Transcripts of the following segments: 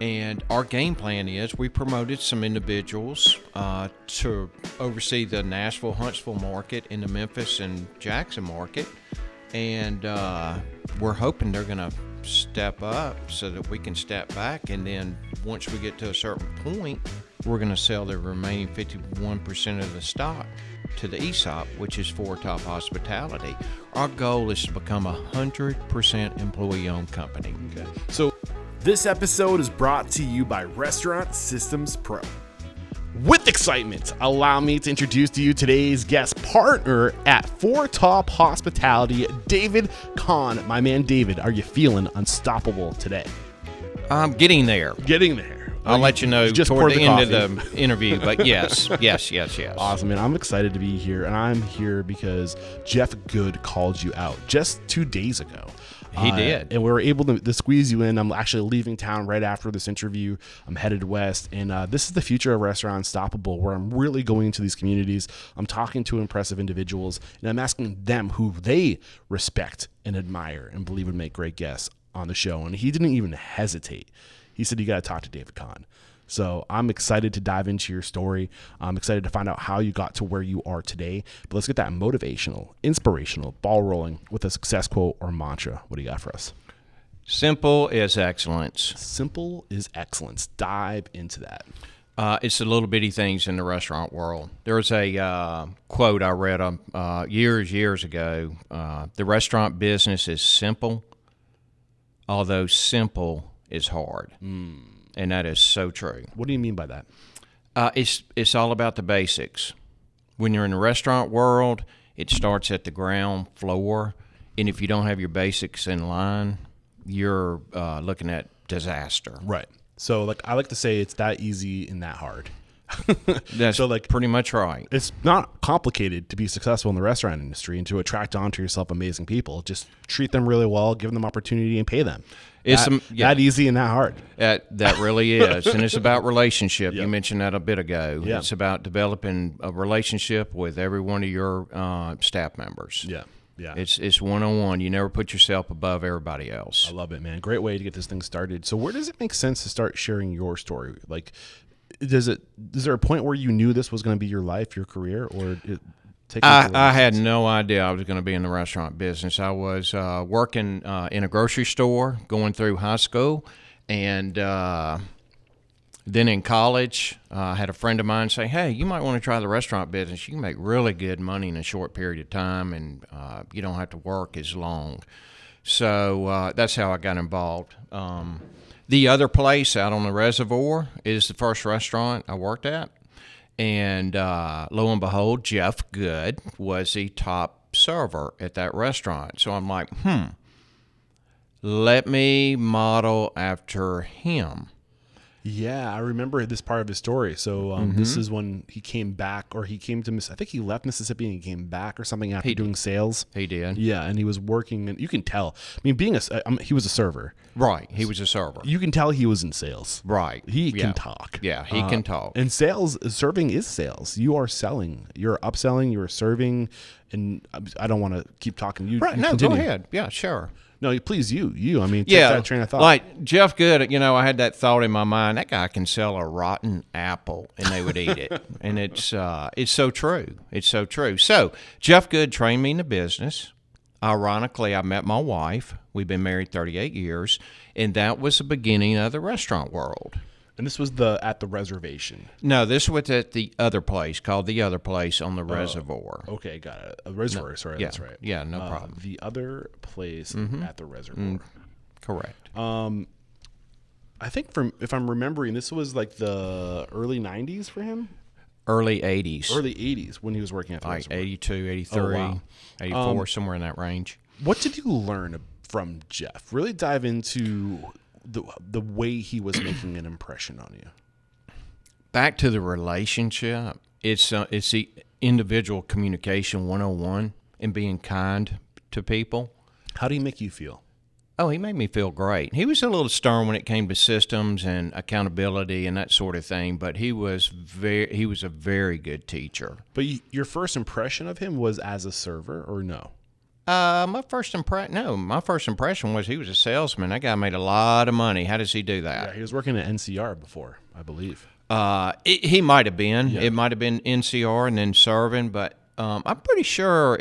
And our game plan is we promoted some individuals to oversee the Nashville, Huntsville market and the Memphis and Jackson market. And we're hoping they're going to step up so that we can step back. And then once we get to a certain point, we're going to sell the remaining 51% of the stock to the ESOP, which is for Top Hospitality. Our goal is to become a 100% employee-owned company. Okay. So this episode is brought to you by Restaurant Systems Pro. With excitement, allow me to introduce to you today's guest partner at Top Hospitality, David Conn. My man David, are you feeling unstoppable today? I'm getting there. Getting there. I'll let you know just toward the end coffee. of the interview, but yes. Awesome, man. I'm excited to be here, and I'm here because Jeff Good called you out just 2 days ago. He did. And we were able to squeeze you in. I'm actually leaving town right after this interview. I'm headed west, and this is the future of Restaurant Unstoppable, where I'm really going into these communities. I'm talking to impressive individuals, and I'm asking them who they respect and admire and believe would make great guests on the show. And he didn't even hesitate. He said, you got to talk to David Conn. So I'm excited to dive into your story. I'm excited to find out how you got to where you are today. But let's get that motivational, inspirational ball rolling with a success quote or mantra. What do you got for us? Simple is excellence. Simple is excellence. Dive into that. It's the little bitty things in the restaurant world. There was a quote I read years ago. The restaurant business is simple, although simple is hard. And that is so true. What do you mean by that? It's all about the basics. When you're in the restaurant world, it starts at the ground floor, and if you don't have your basics in line, you're looking at disaster. Right. So like I like to say it's that easy and that hard. That's so like pretty much right. It's not complicated to be successful in the restaurant industry and to attract onto yourself amazing people. Just treat them really well, give them opportunity, and pay them. It's that easy and that hard. That really is. And it's about relationship. Yep. You mentioned that a bit ago. Yep. It's about developing a relationship with every one of your staff members. Yeah. Yeah. It's one-on-one. You never put yourself above everybody else. I love it, man. Great way to get this thing started. So where does it make sense to start sharing your story? Like, is there a point where you knew this was going to be your life, your career, or I had no idea I was going to be in the restaurant business. I was working in a grocery store, going through high school, and then in college, I had a friend of mine say, hey, you might want to try the restaurant business. You can make really good money in a short period of time, and you don't have to work as long. So that's how I got involved. The other place out on the reservoir is the first restaurant I worked at. And lo and behold, Jeff Good was the top server at that restaurant. So I'm like, let me model after him. Yeah, I remember this part of his story. So this is when he came back, or he came to I think he left Mississippi and he came back or something after doing sales. He did. Yeah, and he was working, and you can tell. I mean, he was a server. Right, he was a server. You can tell he was in sales. Right. He can talk. Yeah, he can talk. And serving is sales. You are selling. You're upselling. You're serving. And I don't want to keep talking. You right, no, continue. Go ahead. Yeah, sure. No, please, you. I mean, take that train of thought. Like Jeff Good, I had that thought in my mind. That guy can sell a rotten apple, and they would eat it. And it's so true. It's so true. So Jeff Good trained me in the business. Ironically, I met my wife. We've been married 38 years, and that was the beginning of the restaurant world. And this was at the reservation. No, this was at the other place, called the other place on the reservoir. Okay, got it. A reservoir, sorry, yeah, that's right. Yeah, no problem. The other place at the reservoir. Correct. I think if I'm remembering, this was like the early 90s for him? Early 80s. Early 80s when he was working at the reservoir. 82, 83, 84, somewhere in that range. What did you learn from Jeff? Really dive into the way he was making an impression on you. Back to the relationship. It's the individual communication 101 and being kind to people. How do he make you feel? Oh, he made me feel great. He was a little stern when it came to systems and accountability and that sort of thing, but he was a very good teacher. But your first impression of him was as a server, or no? My first impression was he was a salesman. That guy made a lot of money. How does he do Yeah, that? he was working at NCR before, I believe. He might have been. Yeah. It might have been NCR and then serving, but I'm pretty sure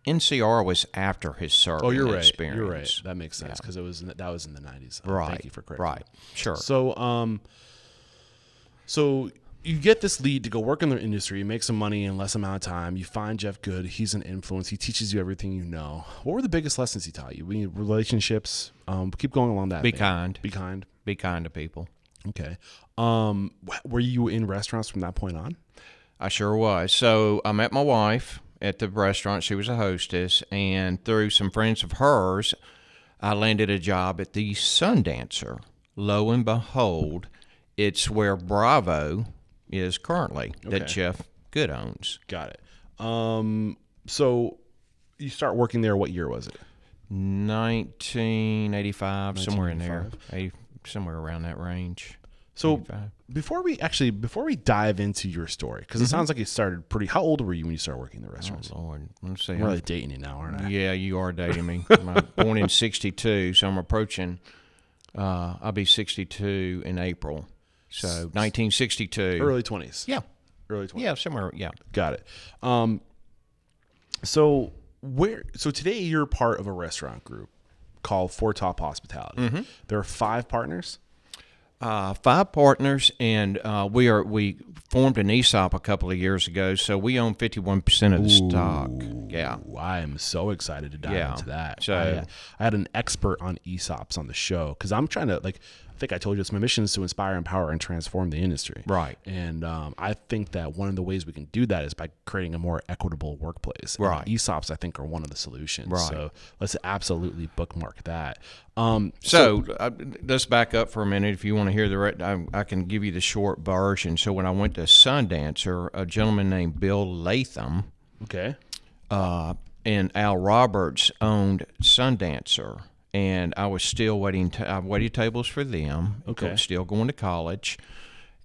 NCR was after his serving Oh, you're right. experience. You're right. That makes sense because that was in the 90s. Right. Thank you for correcting. Right. Sure. So you get this lead to go work in their industry, you make some money in less amount of time. You find Jeff Good. He's an influence. He teaches you everything you know. What were the biggest lessons he taught you? We need relationships. Keep going along that. Be vein. kind. Be kind. Be kind to people. Okay. Were you in restaurants from that point on? I sure was. So I met my wife at the restaurant. She was a hostess, and through some friends of hers, I landed a job at the Sundancer. Lo and behold, it's where Bravo is currently that Jeff Good owns. Got it. So you start working there. What year was it? 1985, somewhere in there, somewhere around that range. So 85. before we dive into your story, because it sounds like it started pretty. How old were you when you started working in the restaurants? Oh, Lord. Let's see. I'm really dating you now, aren't I? Yeah, you are dating me. I'm born in 62, so I'm approaching, I'll be 62 in April. So 1962. Early 20s. Yeah. Early 20s. Yeah, somewhere, yeah. Got it. So today you're part of a restaurant group called Four Top Hospitality. There are 5 partners. 5 partners, and we formed an ESOP a couple of years ago, so we own 51% of the stock. Yeah. I am so excited to dive into that. So I had an expert on ESOPs on the show because I'm trying to, like, I think I told you it's my mission is to inspire, empower, and transform the industry. Right. And I think that one of the ways we can do that is by creating a more equitable workplace. Right. And ESOPs, I think, are one of the solutions. Right. So let's absolutely bookmark that. Let's back up for a minute. If you want to hear I can give you the short version. So when I went to Sundancer, a gentleman named Bill Latham Okay. and Al Roberts owned Sundancer. And I was still I waited tables for them. Okay. Still going to college.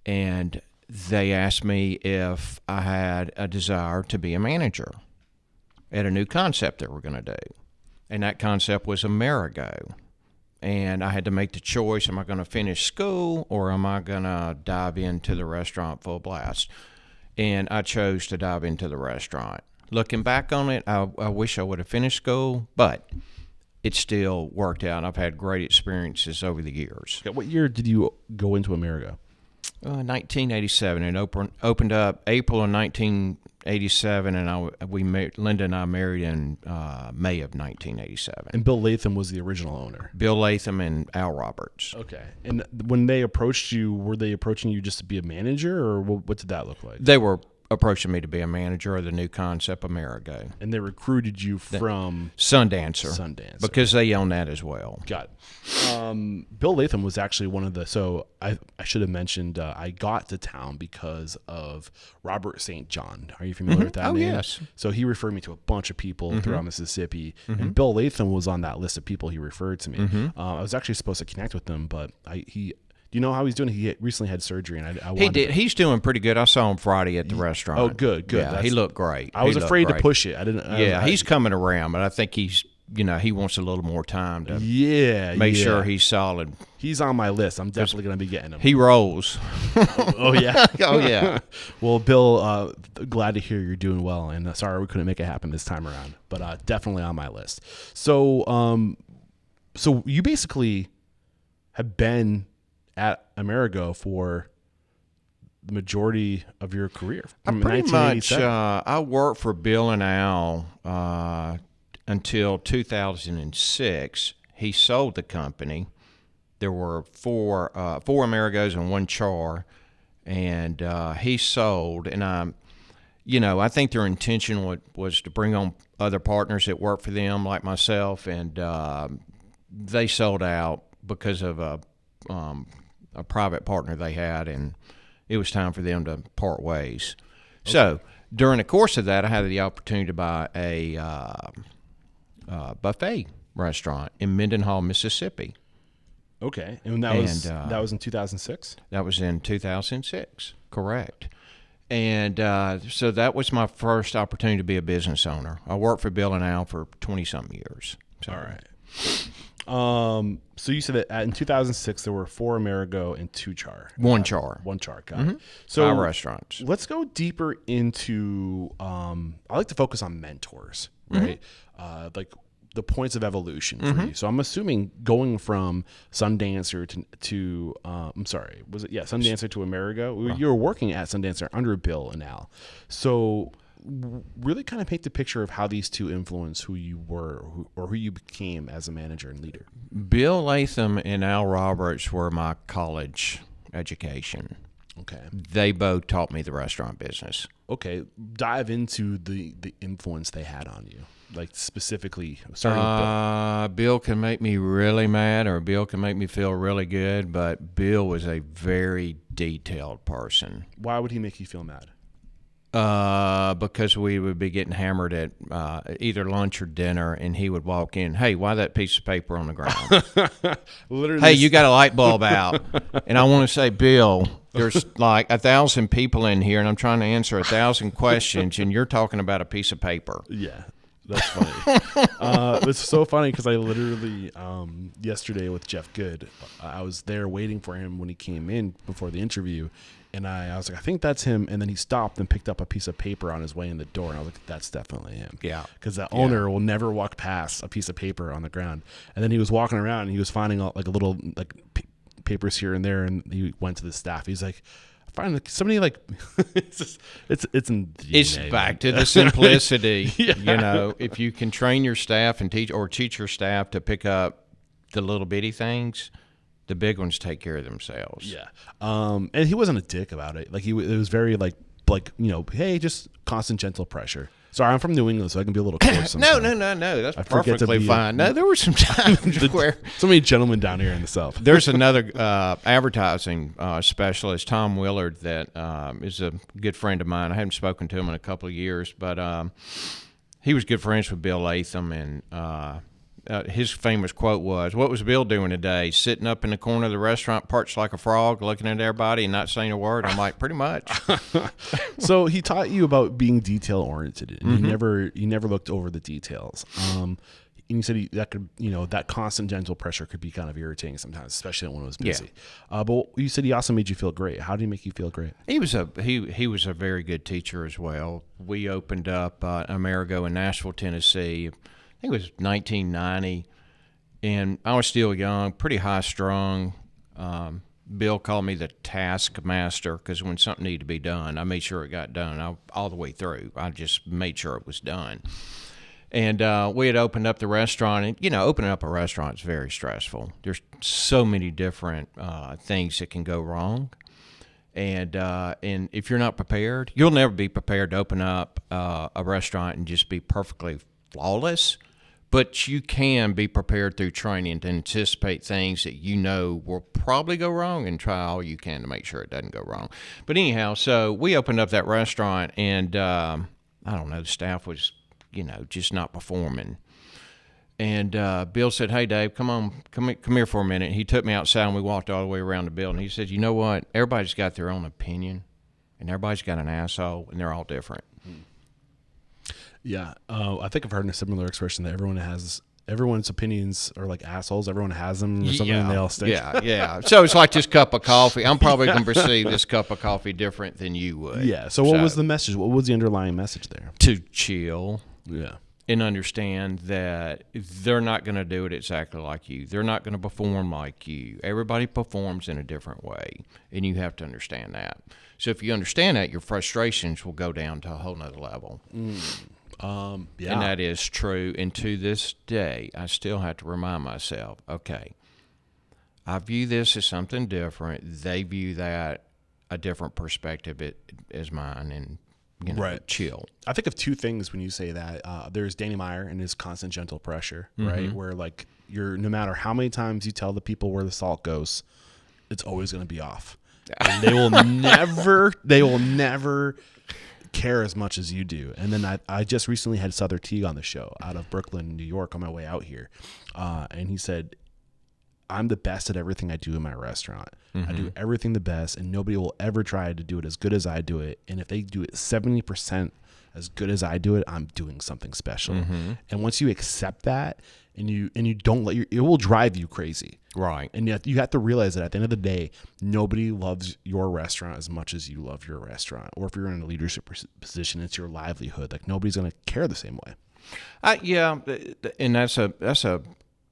And they asked me if I had a desire to be a manager at a new concept that we're going to do. And that concept was Amerigo. And I had to make the choice, am I going to finish school or am I going to dive into the restaurant full blast? And I chose to dive into the restaurant. Looking back on it, I wish I would have finished school, but it still worked out. I've had great experiences over the years. What year did you go into Amerigo? 1987. It opened up April of 1987, and Linda and I married in May of 1987. And Bill Latham was the original owner. Bill Latham and Al Roberts. Okay. And when they approached you, were they approaching you just to be a manager, or what did that look like? They were approaching me to be a manager of the new concept Amerigo. And they recruited you from Sundancer. Because they own that as well. Got it. Bill Latham was actually one of the, so I should have mentioned, I got to town because of Robert St. John. Are you familiar with that name? Yes. So he referred me to a bunch of people throughout Mississippi, and Bill Latham was on that list of people he referred to me. I was actually supposed to connect with him, but do you know how he's doing? He recently had surgery, and I he did. He's doing pretty good. I saw him Friday at the restaurant. Oh, good. Yeah, he looked great. I was afraid to push it. I didn't. He's coming around, but I think he wants a little more time to make sure he's solid. He's on my list. I'm definitely going to be getting him. He rolls. Oh, yeah? Oh, yeah. Well, Bill, glad to hear you're doing well, and sorry we couldn't make it happen this time around, but definitely on my list. So, so you basically have been at Amerigo for the majority of your career. Pretty much. I worked for Bill and Al until 2006. He sold the company. There were four Amerigos and 1 Char, and he sold. And I think their intention was to bring on other partners that worked for them, like myself, and they sold out because of a private partner they had, and it was time for them to part ways. Okay. So during the course of that, I had the opportunity to buy a buffet restaurant in Mendenhall, Mississippi. Okay, and that was in 2006? That was in 2006, correct. And so that was my first opportunity to be a business owner. I worked for Bill and Al for 20-something years. So. All right. So you said that in 2006 there were 4 Amerigo and 2 Char. One Char. One Char. Got it. So 5 restaurants. Let's go deeper into. I like to focus on mentors, right? Like the points of evolution for you. So I'm assuming going from Sundancer to I'm sorry, was it Sundancer to Amerigo? You were working at Sundancer under Bill and Al. So really kind of paint the picture of how these two influence who you were or who you became as a manager and leader. Bill Latham and Al Roberts were my college education. Okay. They both taught me the restaurant business. Okay. Dive into the influence they had on you. Like specifically starting with Bill can make me really mad or Bill can make me feel really good, but Bill was a very detailed person. Why would he make you feel mad? Because we would be getting hammered at either lunch or dinner, and he would walk in, hey, why that piece of paper on the ground? Literally. Hey, you got a light bulb out. And I want to say, Bill, there's like 1,000 people in here, and I'm trying to answer 1,000 questions, and you're talking about a piece of paper. Yeah. That's funny. It's so funny because I literally yesterday with Jeff Good, I was there waiting for him when he came in before the interview, and I was like, I think that's him. And then he stopped and picked up a piece of paper on his way in the door, and I was like, that's definitely him. Yeah, because the owner will never walk past a piece of paper on the ground. And then he was walking around and he was finding like a little like papers here and there, and he went to the staff. He's like, find somebody like it's in the it's DNA, back man. to the simplicity. Yeah. You know, if you can train your staff and teach your staff to pick up the little bitty things, the big ones take care of themselves. Yeah. And he wasn't a dick about it. Like it was very like hey, just constant gentle pressure. Sorry, I'm from New England, so I can be a little coarse No. sometimes. That's perfectly fine. No, there were some times where so many gentlemen down here in the South. There's another advertising specialist, Tom Willard, that is a good friend of mine. I haven't spoken to him in a couple of years, but he was good friends with Bill Latham, and his famous quote was, "What was Bill doing today? Sitting up in the corner of the restaurant, perched like a frog, looking at everybody and not saying a word?" I'm like, pretty much. So he taught you about being detail oriented, and you never looked over the details. And you said that could, that constant gentle pressure could be kind of irritating sometimes, especially when it was busy. Yeah. But you said he also made you feel great. How did he make you feel great? He was a very good teacher as well. We opened up Amerigo in Nashville, Tennessee. I think it was 1990, and I was still young, pretty high-strung. Bill called me the taskmaster because when something needed to be done, I made sure it got done all the way through. I just made sure it was done. And we had opened up the restaurant, and, opening up a restaurant is very stressful. There's so many different things that can go wrong. And if you're not prepared, you'll never be prepared to open up a restaurant and just be perfectly flawless. But you can be prepared through training to anticipate things that will probably go wrong and try all you can to make sure it doesn't go wrong. But anyhow, so we opened up that restaurant, and I don't know, the staff was, just not performing. And Bill said, "Hey, Dave, come here for a minute." He took me outside, and we walked all the way around the building. He said, "You know what? Everybody's got their own opinion, and everybody's got an asshole, and they're all different." Yeah, I think I've heard a similar expression that everyone's opinions are like assholes. Everyone has them or something, and they all stink. Yeah. So it's like this cup of coffee. I'm probably going to perceive this cup of coffee different than you would. Yeah. So what was the message? What was the underlying message there? To chill. Yeah. And understand that they're not going to do it exactly like you. They're not going to perform like you. Everybody performs in a different way, and you have to understand that. So if you understand that, your frustrations will go down to a whole nother level. And that is true. And to this day, I still have to remind myself, okay, I view this as something different. They view that a different perspective as mine, and right. Chill. I think of two things when you say that. There's Danny Meyer and his constant gentle pressure, right? Where like no matter how many times you tell the people where the salt goes, it's always going to be off. And they will never care as much as you do. And then I just recently had Souther Teague on the show out of Brooklyn, New York on my way out here. And he said, I'm the best at everything I do in my restaurant. Mm-hmm. I do everything the best, and nobody will ever try to do it as good as I do it. And if they do it 70% as good as I do it, I'm doing something special. Mm-hmm. And once you accept that, and you don't let it will drive you crazy. Right. And yet you have to realize that at the end of the day, nobody loves your restaurant as much as you love your restaurant. Or if you're in a leadership position, it's your livelihood. Like, nobody's going to care the same way. Yeah, and that's a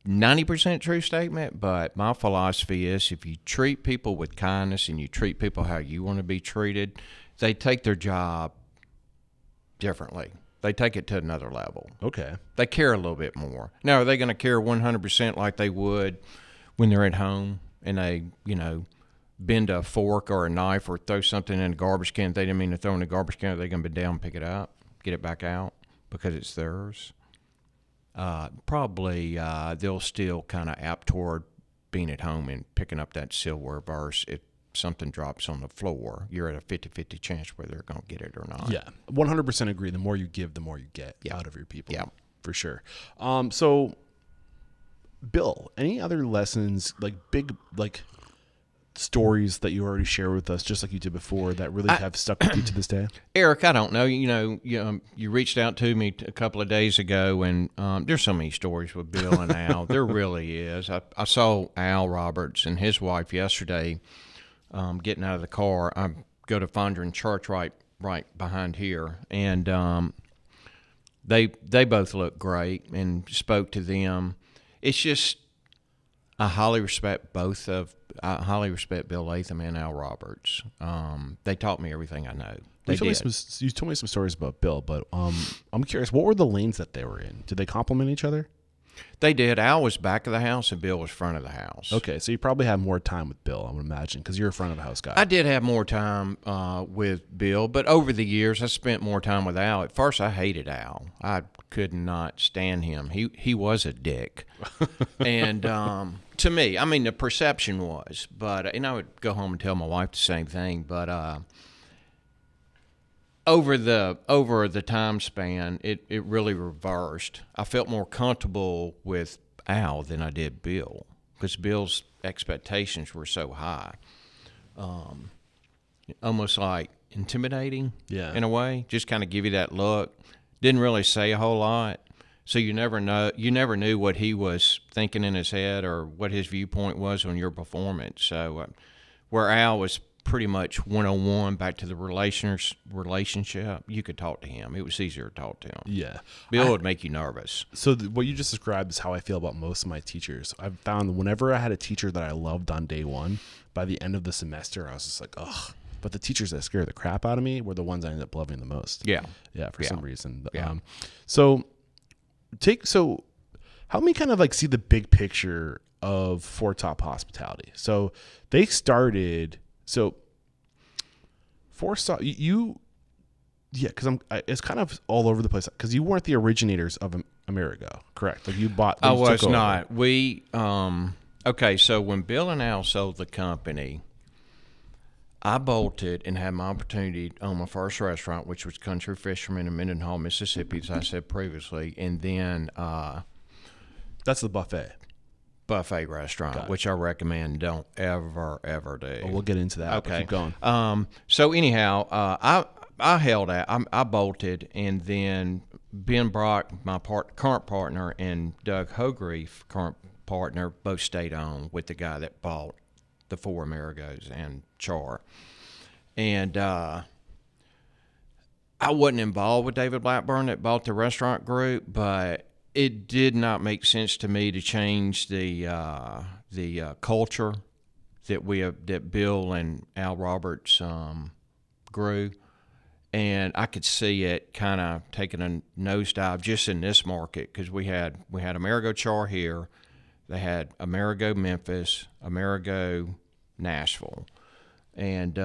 90% true statement, but my philosophy is if you treat people with kindness and you treat people how you want to be treated, they take their job differently. They take it to another level. Okay. They care a little bit more. Now, are they going to care 100% like they would when they're at home and they, bend a fork or a knife or throw something in a garbage can they didn't mean to throw in the garbage can? Are they going to be down, pick it up, get it back out because it's theirs? Probably they'll still kind of apt toward being at home and picking up that silverware versus if something drops on the floor, you're at a 50-50 chance whether they're going to get it or not. Yeah, 100% agree. The more you give, the more you get out of your people. Yeah, for sure. So, Bill, any other lessons, like big, like stories that you already shared with us, just like you did before, that really have stuck with you to this day? Eric, I don't know. You reached out to me a couple of days ago, and there's so many stories with Bill and Al. There really is. I saw Al Roberts and his wife yesterday. Getting out of the car, I go to Fondren Church right behind here, and they both look great and spoke to them. It's just I highly respect I highly respect Bill Latham and Al Roberts. They taught me everything I know. You told me some stories about Bill, but I'm curious, what were the lanes that they were in? Did they complement each other? They did. Al was back of the house and Bill was front of the house. Okay, so you probably had more time with Bill, I would imagine, because you're a front of the house guy. I did have more time with Bill, but over the years I spent more time with Al. At first I hated Al. I could not stand him. He was a dick. And to me, I mean, the perception was, but and I would go home and tell my wife the same thing, but over the time span, it really reversed. I felt more comfortable with Al than I did Bill because Bill's expectations were so high, almost like intimidating. Yeah. In a way, just kind of give you that look. Didn't really say a whole lot, so you never knew what he was thinking in his head or what his viewpoint was on your performance. So where Al was pretty much one-on-one back to the relationship, you could talk to him. It was easier to talk to him. Yeah. Bill would make you nervous. So what you just described is how I feel about most of my teachers. I've found whenever I had a teacher that I loved on day one, by the end of the semester, I was just like, ugh. But the teachers that scared the crap out of me were the ones I ended up loving the most. Yeah. Yeah, for some reason. Yeah. So help me kind of like see the big picture of Four Top Hospitality. So they started... So, because it's kind of all over the place. Because you weren't the originators of Amerigo, correct? Like you bought. I was not. We okay. So when Bill and Al sold the company, I bolted and had my opportunity to own my first restaurant, which was Country Fisherman in Mendenhall, Mississippi, as I said previously, and then that's the buffet restaurant, which I recommend don't ever do. Oh, we'll get into that. Okay, keep going. So anyhow, I held out. I bolted, and then Ben Brock, my current partner, and Doug Hogreef, current partner, both stayed on with the guy that bought the 4 Amerigos and Char. And I wasn't involved with David Blackburn that bought the restaurant group, but it did not make sense to me to change the culture that Bill and Al Roberts grew, and I could see it kind of taking a nosedive just in this market because we had Amerigo Char here, they had Amerigo Memphis, Amerigo Nashville, and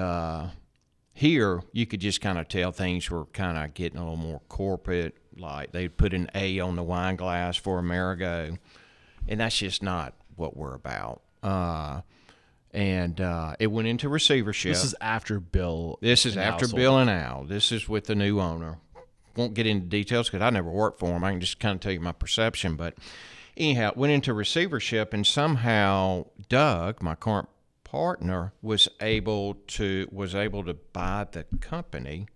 here you could just kind of tell things were kind of getting a little more corporate. Like they put an A on the wine glass for Amerigo, and that's just not what we're about. And it went into receivership. This is after Bill. This is after Bill and Al. This is with the new owner. Won't get into details because I never worked for him. I can just kind of tell you my perception. But anyhow, went into receivership, and somehow Doug, my current partner, was able to buy the company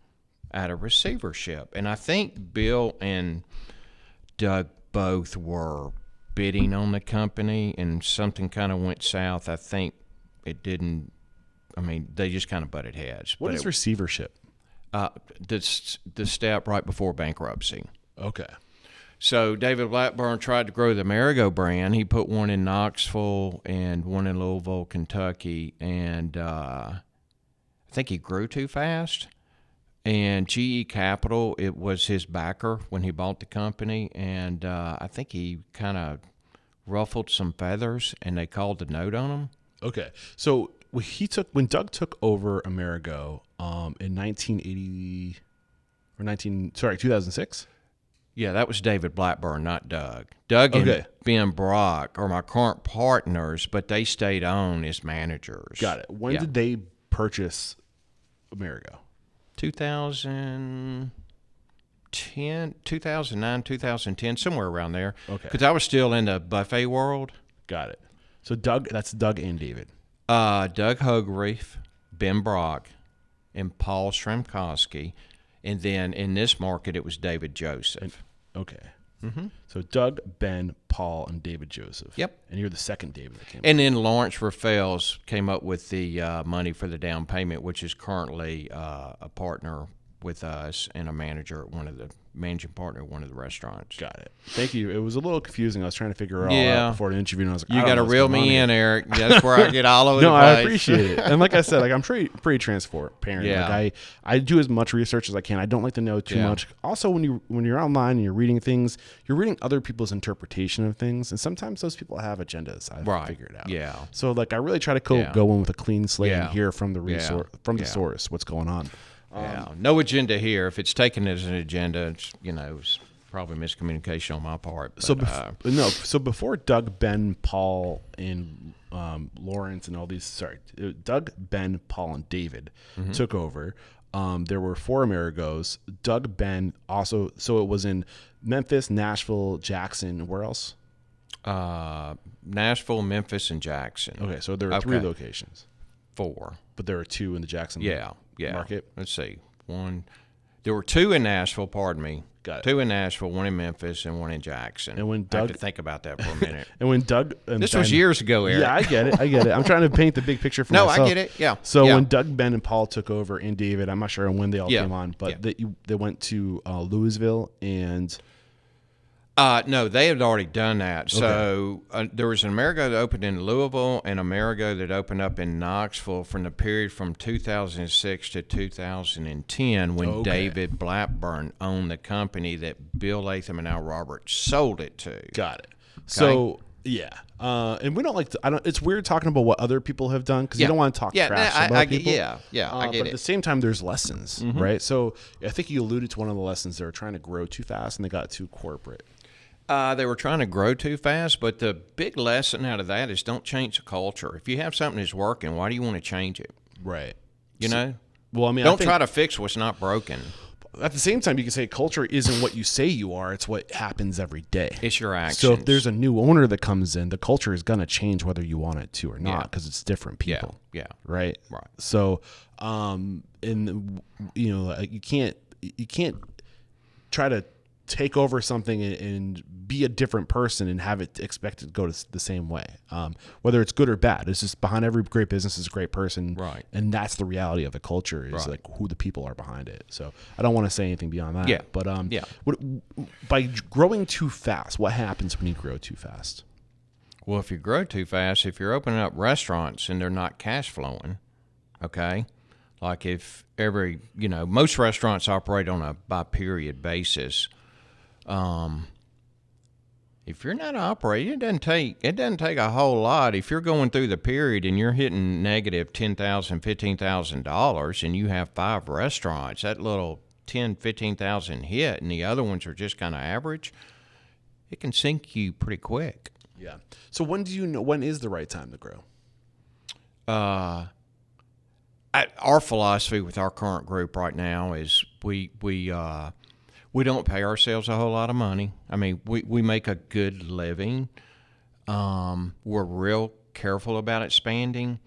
out of receivership. And I think Bill and Doug both were bidding on the company, and something kind of went south. I think it didn't. I mean, they just kind of butted heads. What is receivership? The step right before bankruptcy. Okay. So David Blackburn tried to grow the Amerigo brand. He put one in Knoxville and one in Louisville, Kentucky, and I think he grew too fast. And GE Capital, it was his backer when he bought the company, and I think he kind of ruffled some feathers, and they called the note on him. Okay. So when Doug took over Amerigo in 2006. Yeah, that was David Blackburn, not Doug. Doug and Ben Brock are my current partners, but they stayed on as managers. Got it. When did they purchase Amerigo? 2009, 2010, somewhere around there. Okay. Because I was still in the buffet world. Got it. So that's Doug and David. Doug Hogereef, Ben Brock, and Paul Stramkowski. And then in this market, it was David Joseph. Okay. Mm-hmm. So Doug, Ben, Paul, and David Joseph. Yep. And you're the second David that came And then Lawrence Raffels came up with the money for the down payment, which is currently a partner with us and a manager at managing partner at one of the restaurants. Got it. Thank you. It was a little confusing. I was trying to figure it all out before the interview, and I was like, you got to reel me in, Eric. That's where I get all over the place. No, I appreciate it. And like I said, I'm pretty transparent. Yeah. Like I do as much research as I can. I don't like to know too much. Also, when you're online and you're reading things, you're reading other people's interpretation of things, and sometimes those people have agendas. I've figured out. Yeah. So like I really try to go in with a clean slate and hear from the the source what's going on. No agenda here. If it's taken as an agenda, it's probably miscommunication on my part. But, so before Doug, Ben, Paul, and Lawrence and all these, Doug, Ben, Paul, and David took over. There were 4 Amerigos. Doug, Ben also. So it was in Memphis, Nashville, Jackson. Where else? Nashville, Memphis, and Jackson. Okay, so there were 3 locations. 4. But there were 2 in the Jackson market. Let's see. There were 2 in Nashville, pardon me. Got it. 2 in Nashville, 1 in Memphis, and 1 in Jackson. And when I have to think about that for a minute. And when Doug... this was years ago, Eric. Yeah, I get it. I'm trying to paint the big picture for myself. No, I get it, yeah. So when Doug, Ben, and Paul took over, and David, I'm not sure when they all came on, but they went to Louisville and... No, they had already done that. So there was an Amerigo that opened in Louisville and Amerigo that opened up in Knoxville from the period from 2006 to 2010 when David Blackburn owned the company that Bill Latham and Al Roberts sold it to. Got it. Okay? So, yeah. And we don't like to, it's weird talking about what other people have done because you don't want to talk trash about people. I get but it. At the same time, there's lessons, right? So I think you alluded to one of the lessons. They were trying to grow too fast and they got too corporate. They were trying to grow too fast, but the big lesson out of that is don't change the culture. If you have something that's working, why do you want to change it? Right. You know? Well, I mean, don't try to fix what's not broken. At the same time, you can say culture isn't what you say you are. It's what happens every day. It's your actions. So if there's a new owner that comes in, the culture is going to change whether you want it to or not because it's different people. Yeah. Right? Right. So, you can't try to take over something and be a different person and have it expected to go the same way. Whether it's good or bad, it's just behind every great business is a great person. Right. And that's the reality of the culture is like who the people are behind it. So I don't want to say anything beyond that. Yeah. But by growing too fast, what happens when you grow too fast? Well, if you grow too fast, if you're opening up restaurants and they're not cash flowing, okay, like if most restaurants operate on a by period basis. If you're not operating, it doesn't take a whole lot. If you're going through the period and you're hitting negative $10,000, $15,000, and you have 5 restaurants, that little $10,000, $15,000 hit, and the other ones are just kind of average, it can sink you pretty quick. Yeah. So when is the right time to grow? Our philosophy with our current group right now is we We don't pay ourselves a whole lot of money. I mean, we make a good living. We're real careful about expanding,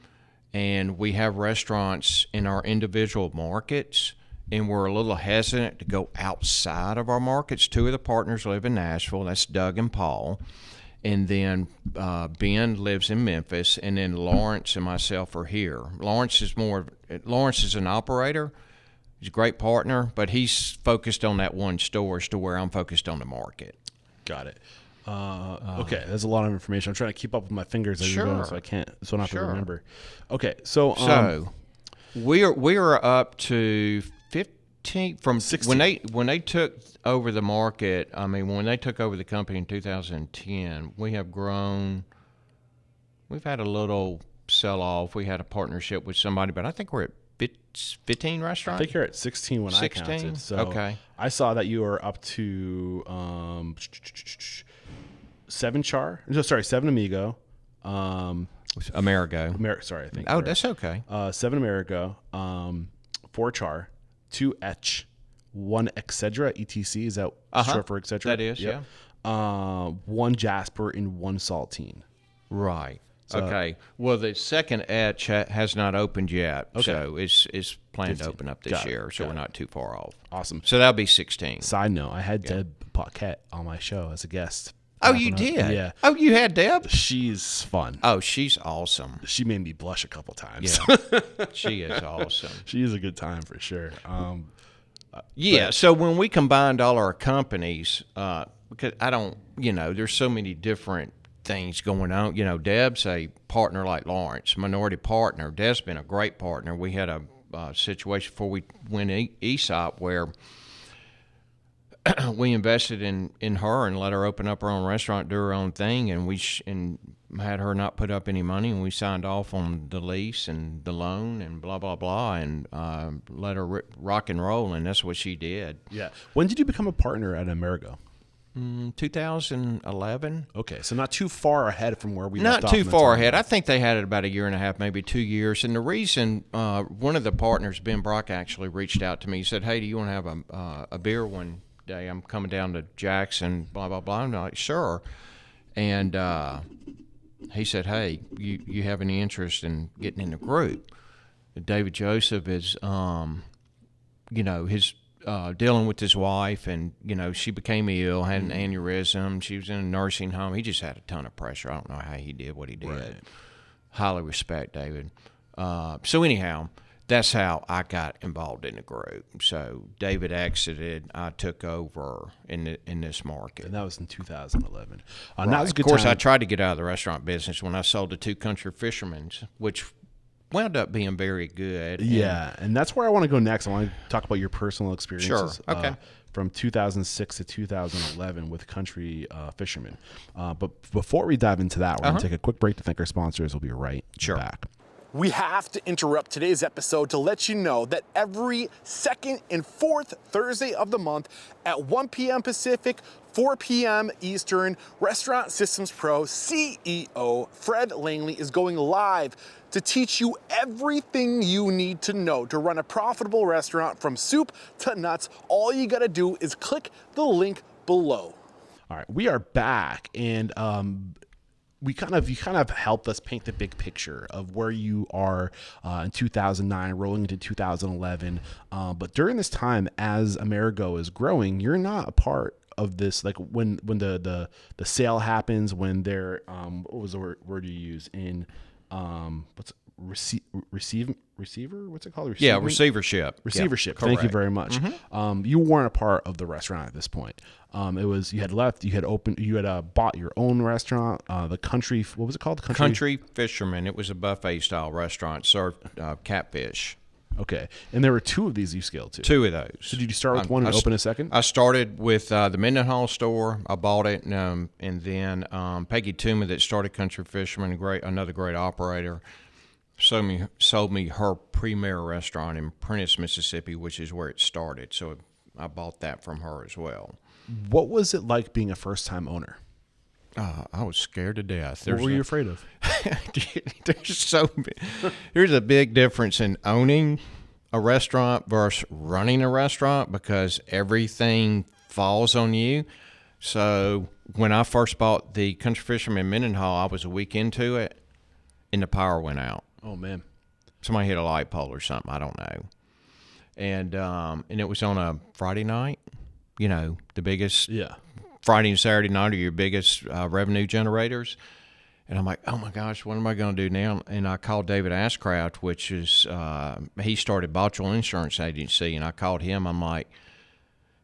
and we have restaurants in our individual markets, and we're a little hesitant to go outside of our markets. Two of the partners live in Nashville. That's Doug and Paul. And then Ben lives in Memphis, and then Lawrence and myself are here. Lawrence is an operator. He's a great partner, but he's focused on that one store as to where I'm focused on the market. Got it. Okay, there's a lot of information. I'm trying to keep up with my fingers as you're going, so I can't. So I don't have to remember. Okay, so we are up to 15 from 16. When they took over the market. I mean, when they took over the company in 2010, we have grown. We've had a little sell off. We had a partnership with somebody, but I think we're at 15 restaurants. I think you're at 16 when 16? I counted. So okay. I saw that you were up to 7 Amigo. Amerigo. Sorry, I think. Oh, that's okay. 7 Amerigo, 4 Char, 2 Etch, 1 Excedra, ETC. Is that short for Excedra? That is, yeah. 1 Jasper and 1 Saltine. Right. So, okay. Well, the second Etch has not opened yet, so it's planned 15. To open up this year, so we're not too far off. Awesome. So that'll be 16. Side note, I had Deb Paquette on my show as a guest. Oh, you did? Yeah. Oh, you had Deb? She's fun. Oh, she's awesome. She made me blush a couple times. Yeah. She is awesome. She is a good time for sure. So when we combined all our companies, because there's so many different things going on. You know, Deb's a partner like Lawrence, minority partner. Deb's been a great partner. We had a situation before we went ESOP where we invested in her and let her open up her own restaurant, do her own thing, and we had her not put up any money, and we signed off on the lease and the loan and blah, blah, blah, and let her rock and roll, and that's what she did. Yeah. When did you become a partner at Amerigo? 2011. Okay, so not too far ahead from where we left off. Not too far ahead. I think they had it about a year and a half, maybe 2 years. And the reason, one of the partners, Ben Brock, actually reached out to me. He said, "Hey, do you want to have a beer one day? I'm coming down to Jackson, blah, blah, blah." I'm like, "Sure." And he said, "Hey, you have any interest in getting in the group?" David Joseph is, his dealing with his wife, and she became ill, had an aneurysm. She was in a nursing home. He just had a ton of pressure. I don't know how he did what he did. Right. Highly respect David. So anyhow, that's how I got involved in the group. So David exited. I took over in this market, and that was in 2011. Right. That was a good time. Of course, I tried to get out of the restaurant business when I sold to Two Country Fishermen's, which wound up being very good. Yeah, and that's where I want to go next. I want to talk about your personal experiences. Sure. Okay. From 2006 to 2011 with Country Fishermen. But before we dive into that, we're going to take a quick break to thank our sponsors. We'll be right back. We have to interrupt today's episode to let you know that every second and fourth Thursday of the month at 1 p.m. Pacific, 4 p.m. Eastern, Restaurant Systems Pro CEO Fred Langley is going live to teach you everything you need to know to run a profitable restaurant from soup to nuts. All you gotta do is click the link below. All right, we are back, and you kind of helped us paint the big picture of where you are in 2009, rolling into 2011. But during this time, as Amerigo is growing, you're not a part of this. Like when the sale happens, when they're what was the word you use in receiver? What's it called? Yeah, receivership. Receivership. Yeah, thank you very much. Mm-hmm. You weren't a part of the restaurant at this point. It was you had left. You had opened. You had bought your own restaurant. The Country. What was it called? Country Fisherman. It was a buffet style restaurant. Served catfish. Okay, and there were 2 of these you scaled to. 2 of those. So did you start with one and open a second? I started with the Mendenhall store. I bought it, and then Peggy Tuma, that started Country Fisherman, another great operator, sold me her premier restaurant in Prentiss, Mississippi, which is where it started. So I bought that from her as well. What was it like being a first-time owner? I was scared to death. What were you afraid of? There's a big difference in owning a restaurant versus running a restaurant, because everything falls on you. So when I first bought the Country Fisherman Mendenhall, I was a week into it, and the power went out. Oh, man. Somebody hit a light pole or something. I don't know. And it was on a Friday night. You know, the biggest Friday and Saturday night are your biggest revenue generators. And I'm like, oh, my gosh, what am I going to do now? And I called David Ashcraft, which is he started Bottrell Insurance Agency, and I called him. I'm like,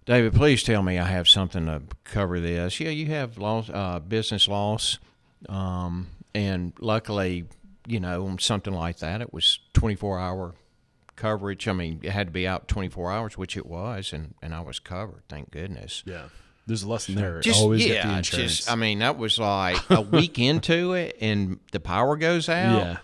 David, please tell me I have something to cover this. Yeah, you have loss, business loss. And luckily, you know, on something like that, it was 24-hour coverage. I mean, it had to be out 24 hours, which it was, and I was covered, thank goodness. Yeah. There's a lesson there. Always get the insurance. I mean, that was like a week into it, and the power goes out. Yeah.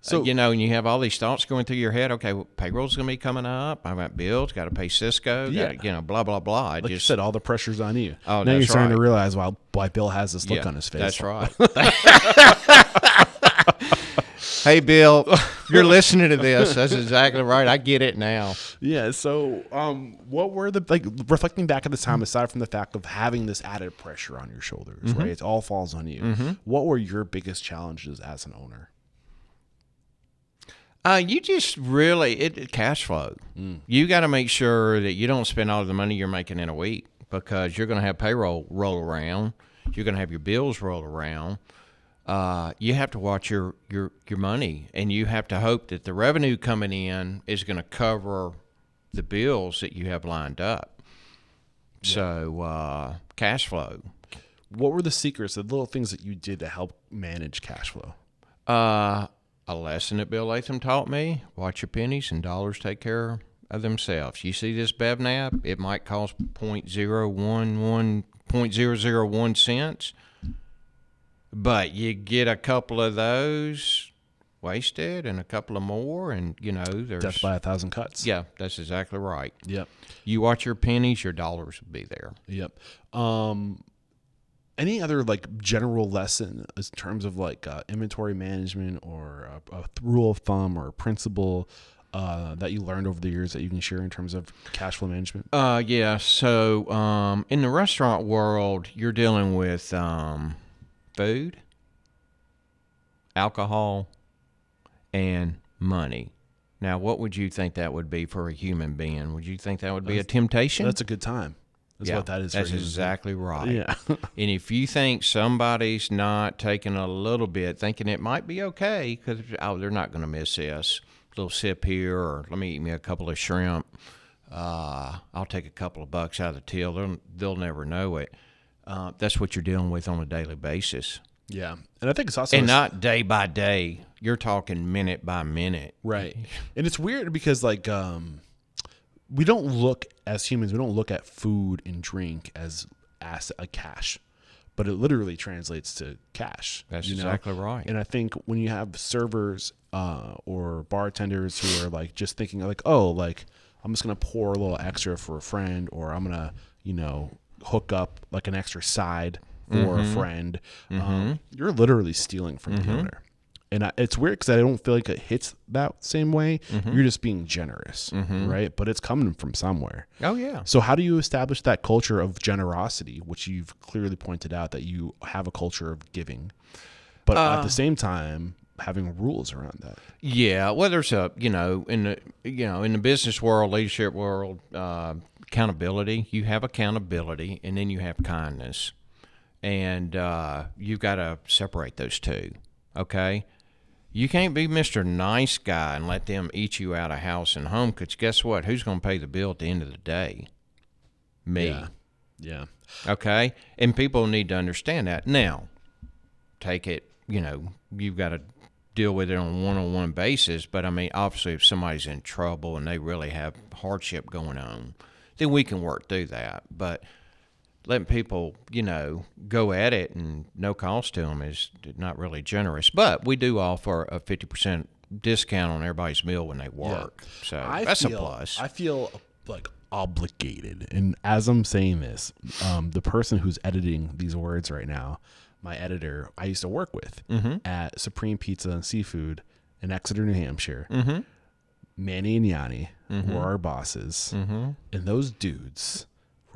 So you know, and you have all these thoughts going through your head. Okay, well, payroll's going to be coming up. I've got bills. Got to pay Cisco. Gotta, you know, blah blah blah. Like you said, all the pressure's on you. Oh, now you're starting to right. realize why Bill has this look on his face. That's right. Hey, Bill, you're listening to this. That's exactly right. I get it now. Yeah. So, what were the reflecting back at the time, aside from the fact of having this added pressure on your shoulders, right? It all falls on you. What were your biggest challenges as an owner? You just really cash flow. You got to make sure that you don't spend all of the money you're making in a week, because you're going to have payroll roll around. You're going to have your bills roll around. You have to watch your money, and you have to hope that the revenue coming in is going to cover the bills that you have lined up. Yeah. So cash flow. What were the secrets, the little things that you did to help manage cash flow? A lesson that Bill Latham taught me: watch your pennies and dollars take care of themselves. You see this BevNap, it might cost 0.001 cents. But you get a couple of those wasted and a couple of more, and, you know, there's... Death by 1,000 cuts. Yeah, that's exactly right. Yep. You watch your pennies, your dollars will be there. Yep. Any other, general lesson in terms of, inventory management or a rule of thumb or a principle that you learned over the years that you can share in terms of cash flow management? Yeah. So in the restaurant world, you're dealing with... food, alcohol, and money. Now, what would you think that would be for a human being? Would you think that would be a temptation? That's a good time. That's what that is. That's exactly right. Yeah. And if you think somebody's not taking a little bit, thinking it might be okay, because, they're not going to miss this. A little sip here, or let me eat me a couple of shrimp. I'll take a couple of bucks out of the till. They'll never know it. That's what you're dealing with on a daily basis. Yeah. And I think it's also... And not day by day. You're talking minute by minute. Right. And it's weird because, we don't look, as humans, we don't look at food and drink as a cash. But it literally translates to cash. That's exactly right. And I think when you have servers or bartenders who are, just thinking, I'm just going to pour a little extra for a friend, or I'm going to, hook up an extra side for a friend, you're literally stealing from the owner. And it's weird because I don't feel like it hits that same way. You're just being generous, right? But it's coming from somewhere. Oh, yeah. So how do you establish that culture of generosity, which you've clearly pointed out that you have a culture of giving, but at the same time having rules around that? Yeah. Well, there's in the business world, leadership world, accountability. You have accountability, and then you have kindness, and you've got to separate those two. Okay, you can't be Mr. Nice Guy and let them eat you out of house and home, because guess what? Who's going to pay the bill at the end of the day? Me. Yeah. Okay, and people need to understand that. Now, take it. You've got to deal with it on a one-on-one basis. But I mean, obviously, if somebody's in trouble and they really have hardship going on, then we can work through that. But letting people, go at it and no cost to them is not really generous. But we do offer a 50% discount on everybody's meal when they work. Yeah. So that's a plus. I feel obligated. And as I'm saying this, the person who's editing these words right now, my editor, I used to work with at Supreme Pizza and Seafood in Exeter, New Hampshire. Manny and Yanni were our bosses. And those dudes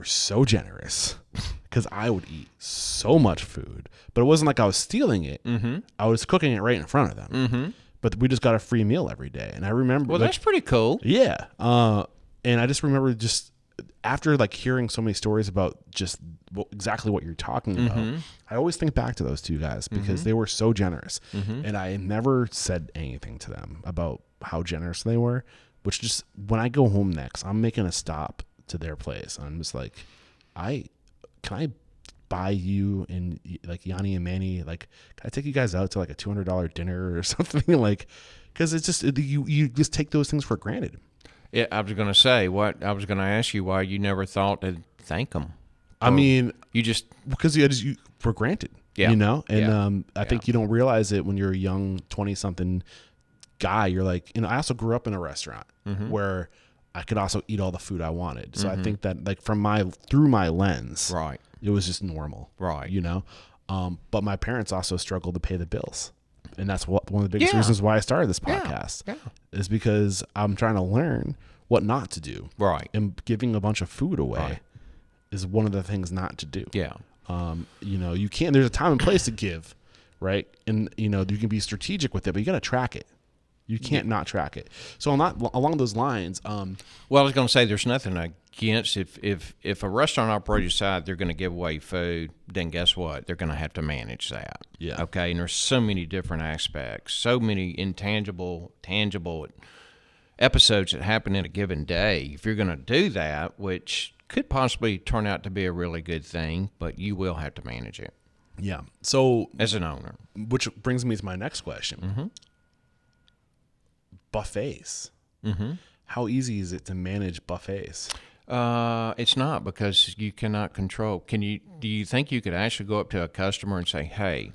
were so generous because I would eat so much food, but it wasn't like I was stealing it. I was cooking it right in front of them. But we just got a free meal every day. And I remember, Well, that's pretty cool. Yeah. And I just remember just after like hearing so many stories about just exactly what you're talking about, I always think back to those two guys because they were so generous. And I never said anything to them about how generous they were, which just when I go home next, I'm making a stop to their place. I'm just like, can I buy you and like Yanni and Manny, like, can I take you guys out to like a $200 dinner or something? Like, because it's just, you just take those things for granted. Yeah, I was going to say I was going to ask you why you never thought to thank them. I mean, you just because you for granted, yeah, you know, and yeah. I think you don't realize it when you're a young 20-something guy. You're like, I also grew up in a restaurant where I could also eat all the food I wanted. So I think that like through my lens, right, it was just normal, right, you know. But my parents also struggled to pay the bills. And that's one of the biggest reasons why I started this podcast is because I'm trying to learn what not to do. Right. And giving a bunch of food away is one of the things not to do. Yeah. You can't, there's a time and place to give, right? And, you can be strategic with it, but you got to track it. You can't not track it. So along those lines. Well, I was going to say there's nothing against if a restaurant operator decides they're going to give away food, then guess what? They're going to have to manage that. Yeah. Okay. And there's so many different aspects, so many intangible, tangible episodes that happen in a given day. If you're going to do that, which could possibly turn out to be a really good thing, but you will have to manage it. Yeah. So as an owner, which brings me to my next question. Buffets. How easy is it to manage buffets? It's not, because you cannot control. Do you think you could actually go up to a customer and say, hey,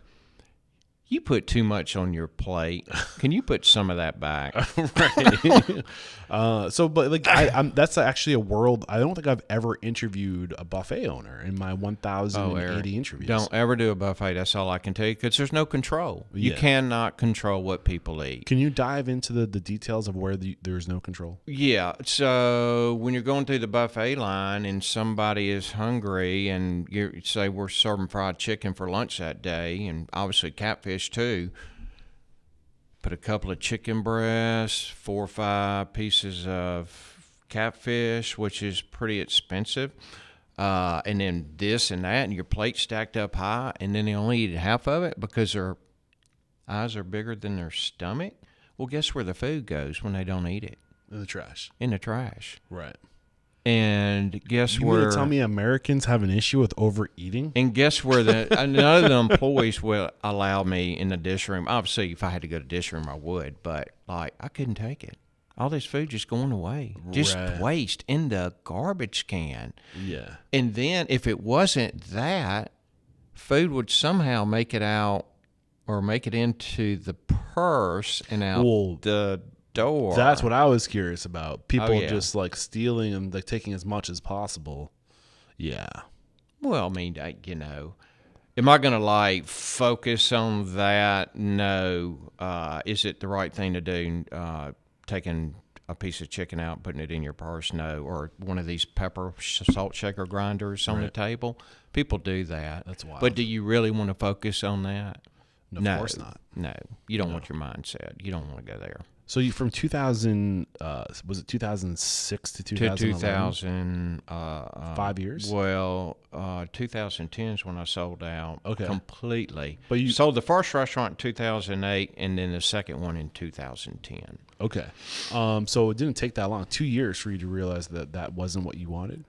you put too much on your plate. Can you put some of that back? Right. But like, that's actually a world. I don't think I've ever interviewed a buffet owner in my 1,080 interviews. Don't ever do a buffet. That's all I can tell you, because there's no control. You cannot control what people eat. Can you dive into the details of where there's no control? Yeah. So when you're going through the buffet line and somebody is hungry and you say we're serving fried chicken for lunch that day, and obviously catfish too, put a couple of chicken breasts, 4 or 5 pieces of catfish, which is pretty expensive, and then this and that, and your plate stacked up high, and then they only eat half of it because their eyes are bigger than their stomach. Well, guess where the food goes when they don't eat it? In the trash. In the trash. Right. And guess you where? You tell me Americans have an issue with overeating? And guess where none of the employees will allow me in the dish room. Obviously, if I had to go to dish room, I would, but like I couldn't take it. All this food just going away, just waste in the garbage can. Yeah. And then if it wasn't that, food would somehow make it out or make it into the purse and out the door. That's what I was curious about. People just like stealing and like taking as much as possible. Yeah. Well, I mean, am I going to like focus on that? No. Is it the right thing to do? Taking a piece of chicken out, putting it in your purse? No. Or one of these pepper salt shaker grinders on the table? People do that. That's wild. But do you really want to focus on that? No, of course not. No. You don't want your mindset. You don't want to go there. So you from 2000, was it 2006 to 2011? 5 years? Well, 2010 is when I sold out completely. But you sold the first restaurant in 2008 and then the second one in 2010. Okay. So it didn't take that long, 2 years for you to realize that wasn't what you wanted?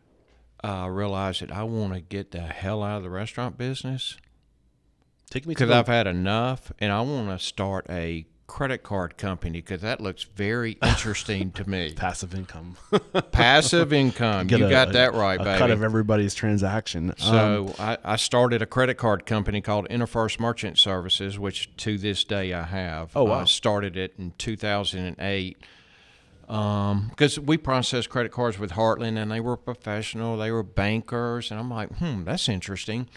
I realized that I want to get the hell out of the restaurant business. Take me because I've had enough, and I want to start a credit card company because that looks very interesting to me. Passive income. Passive income. You got that right, baby. Cut of everybody's transaction. So I started a credit card company called InterFirst Merchant Services, which to this day I have. Oh, wow. I started it in 2008 because we processed credit cards with Heartland, and they were professional. They were bankers, and I'm like, that's interesting.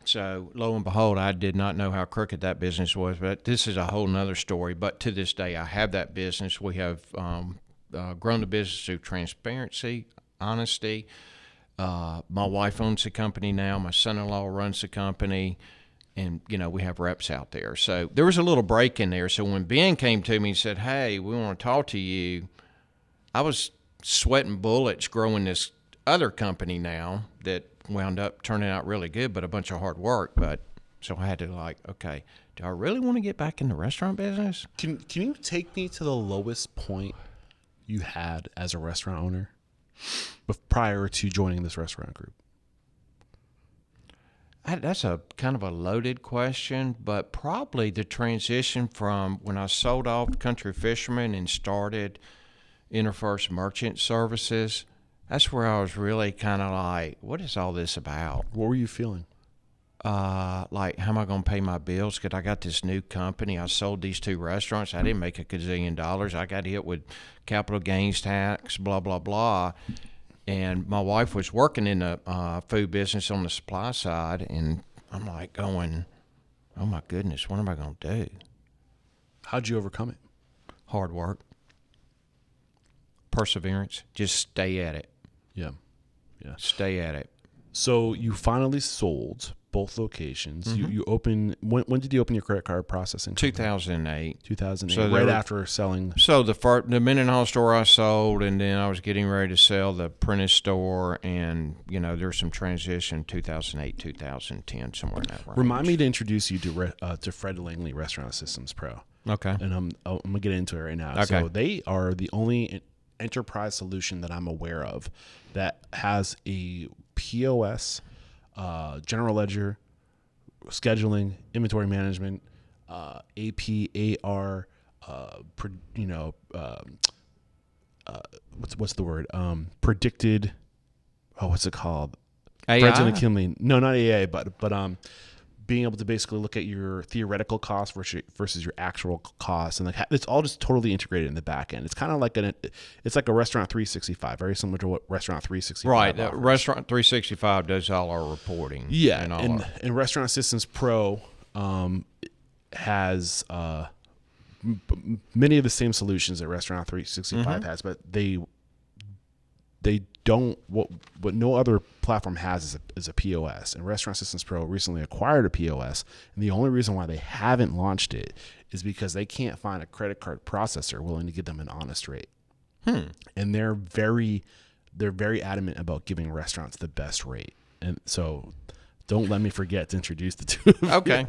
So lo and behold, I did not know how crooked that business was, but this is a whole nother story. But to this day, I have that business. We have grown the business through transparency, honesty, My wife owns the company now. My son-in-law runs the company. And, we have reps out there. So there was a little break in there. So when Ben came to me and said, hey, we want to talk to you, I was sweating bullets growing this other company now that wound up turning out really good, but a bunch of hard work. But so I had to okay, do I really want to get back in the restaurant business? Can you take me to the lowest point you had as a restaurant owner prior to joining this restaurant group? That's a kind of a loaded question, but probably the transition from when I sold off Country Fisherman and started InterFirst Merchant Services. That's where I was really kind of like, what is all this about? What were you feeling? How am I going to pay my bills? Because I got this new company. I sold these 2 restaurants. I didn't make a gazillion dollars. I got hit with capital gains tax, blah, blah, blah. And my wife was working in the food business on the supply side, and I'm like going, oh, my goodness, what am I going to do? How'd you overcome it? Hard work. Perseverance. Just stay at it. Yeah. Stay at it. So you finally sold both locations. Mm-hmm. You opened, when did you open your credit card processing? 2008. 2008, so right after selling. So the Mendenhall store I sold, and then I was getting ready to sell the Prentice store, and, there was some transition 2008, 2010, somewhere in that range. Remind me to introduce you to Fred Langley Restaurant Systems Pro. Okay. And I'm going to get into it right now. Okay. So they are the only enterprise solution that I'm aware of that has a POS, general ledger, scheduling, inventory management, AP, AR, what's the word? Predicted. Oh, what's it called? AI? Fred's and Kinley. No, not AI, but being able to basically look at your theoretical cost versus your actual cost, and it's all just totally integrated in the back end. It's kind of like it's like a Restaurant 365, very similar to what Restaurant 365 right. offers. Restaurant 365 does all our reporting. Yeah, and Restaurant Systems Pro has many of the same solutions that Restaurant 365 has, but they don't what no other platform has is a POS. And Restaurant Systems Pro recently acquired a POS, and the only reason why they haven't launched it is because they can't find a credit card processor willing to give them an honest rate. And they're very adamant about giving restaurants the best rate. And so don't let me forget to introduce the two. Okay.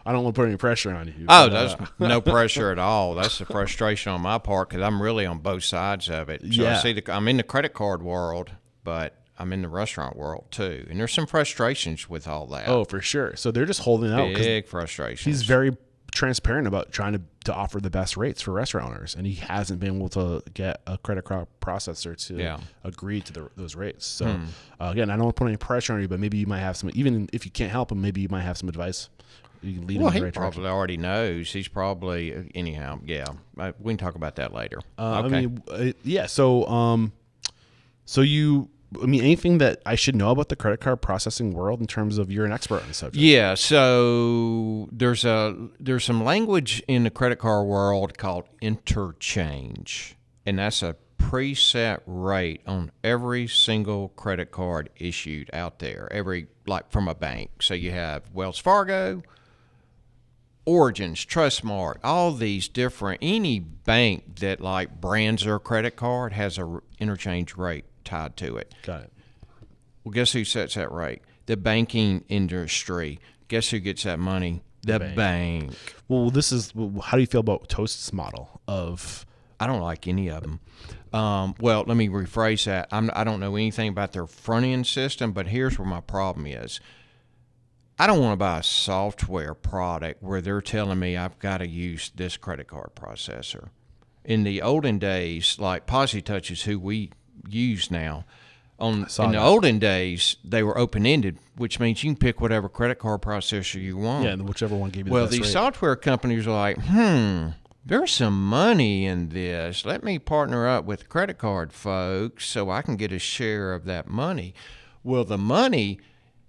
I don't want to put any pressure on you. Oh, that's no pressure at all. That's the frustration on my part because I'm really on both sides of it. So I see I'm in the credit card world, but I'm in the restaurant world too. And there's some frustrations with all that. Oh, for sure. So they're just holding out. Big frustrations. He's very transparent about trying to offer the best rates for restaurant owners, and he hasn't been able to get a credit card processor to agree to those rates. So again, I don't want to put any pressure on you, but maybe you might have some, even if you can't help him, maybe you might have some advice. You can lead him in the right direction. He probably already knows. He's probably, anyhow, we can talk about that later. Okay. So anything that I should know about the credit card processing world in terms of you're an expert on the subject? Yeah. So there's some language in the credit card world called interchange, and that's a preset rate on every single credit card issued out there. From a bank. So you have Wells Fargo, Origins, Trustmark, all these different. Any bank that brands their credit card has a interchange rate tied to it. Got it. Well, guess who sets that rate? The banking industry. Guess who gets that money? The bank. Well, how do you feel about Toast's model of? I don't like any of them. Well, let me rephrase that. I don't know anything about their front end system, but here's where my problem is. I don't want to buy a software product where they're telling me I've got to use this credit card processor. In the olden days, PosiTouch is who we use now. In the olden days, they were open-ended, which means you can pick whatever credit card processor you want. Yeah, and whichever one gave you the best rate. Well, these software companies are like, there's some money in this. Let me partner up with credit card folks so I can get a share of that money. Well, the money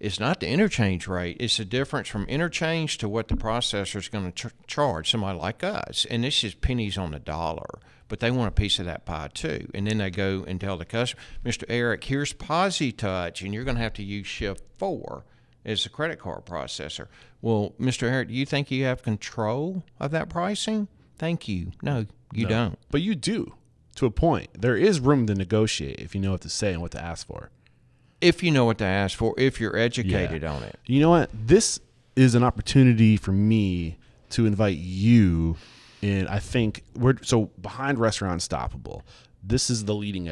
is not the interchange rate. It's the difference from interchange to what the processor is going to charge somebody like us. And this is pennies on the dollar. but they want a piece of that pie too. And then they go and tell the customer, Mr. Eric, here's PosiTouch, and you're going to have to use Shift 4 as the credit card processor. Well, Mr. Eric, do you think you have control of that pricing? Thank you. No, you don't. But you do, to a point. There is room to negotiate if you know what to say and what to ask for. If you know what to ask for, if you're educated on it. You know what? This is an opportunity for me to invite you in. I think so behind Restaurant Stoppable. This is the leading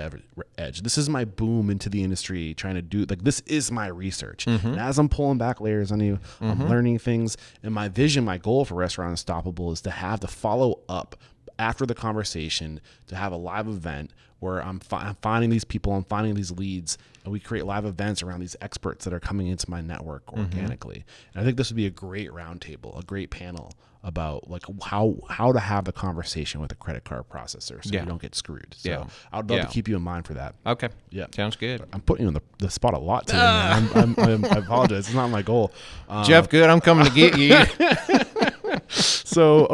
edge. This is my boom into the industry, trying to do this is my research. And as I'm pulling back layers on you, I'm learning things. And my vision, my goal for Restaurant Unstoppable is to have the follow up after the conversation, to have a live event where I'm finding these people, I'm finding these leads, and we create live events around these experts that are coming into my network organically. And I think this would be a great roundtable, a great panel about how to have the conversation with a credit card processor so you don't get screwed. So I'd love to keep you in mind for that. Okay. Yeah. Sounds good. I'm putting you on the spot a lot today, man. I apologize. It's not my goal. Jeff, good. I'm coming to get you. So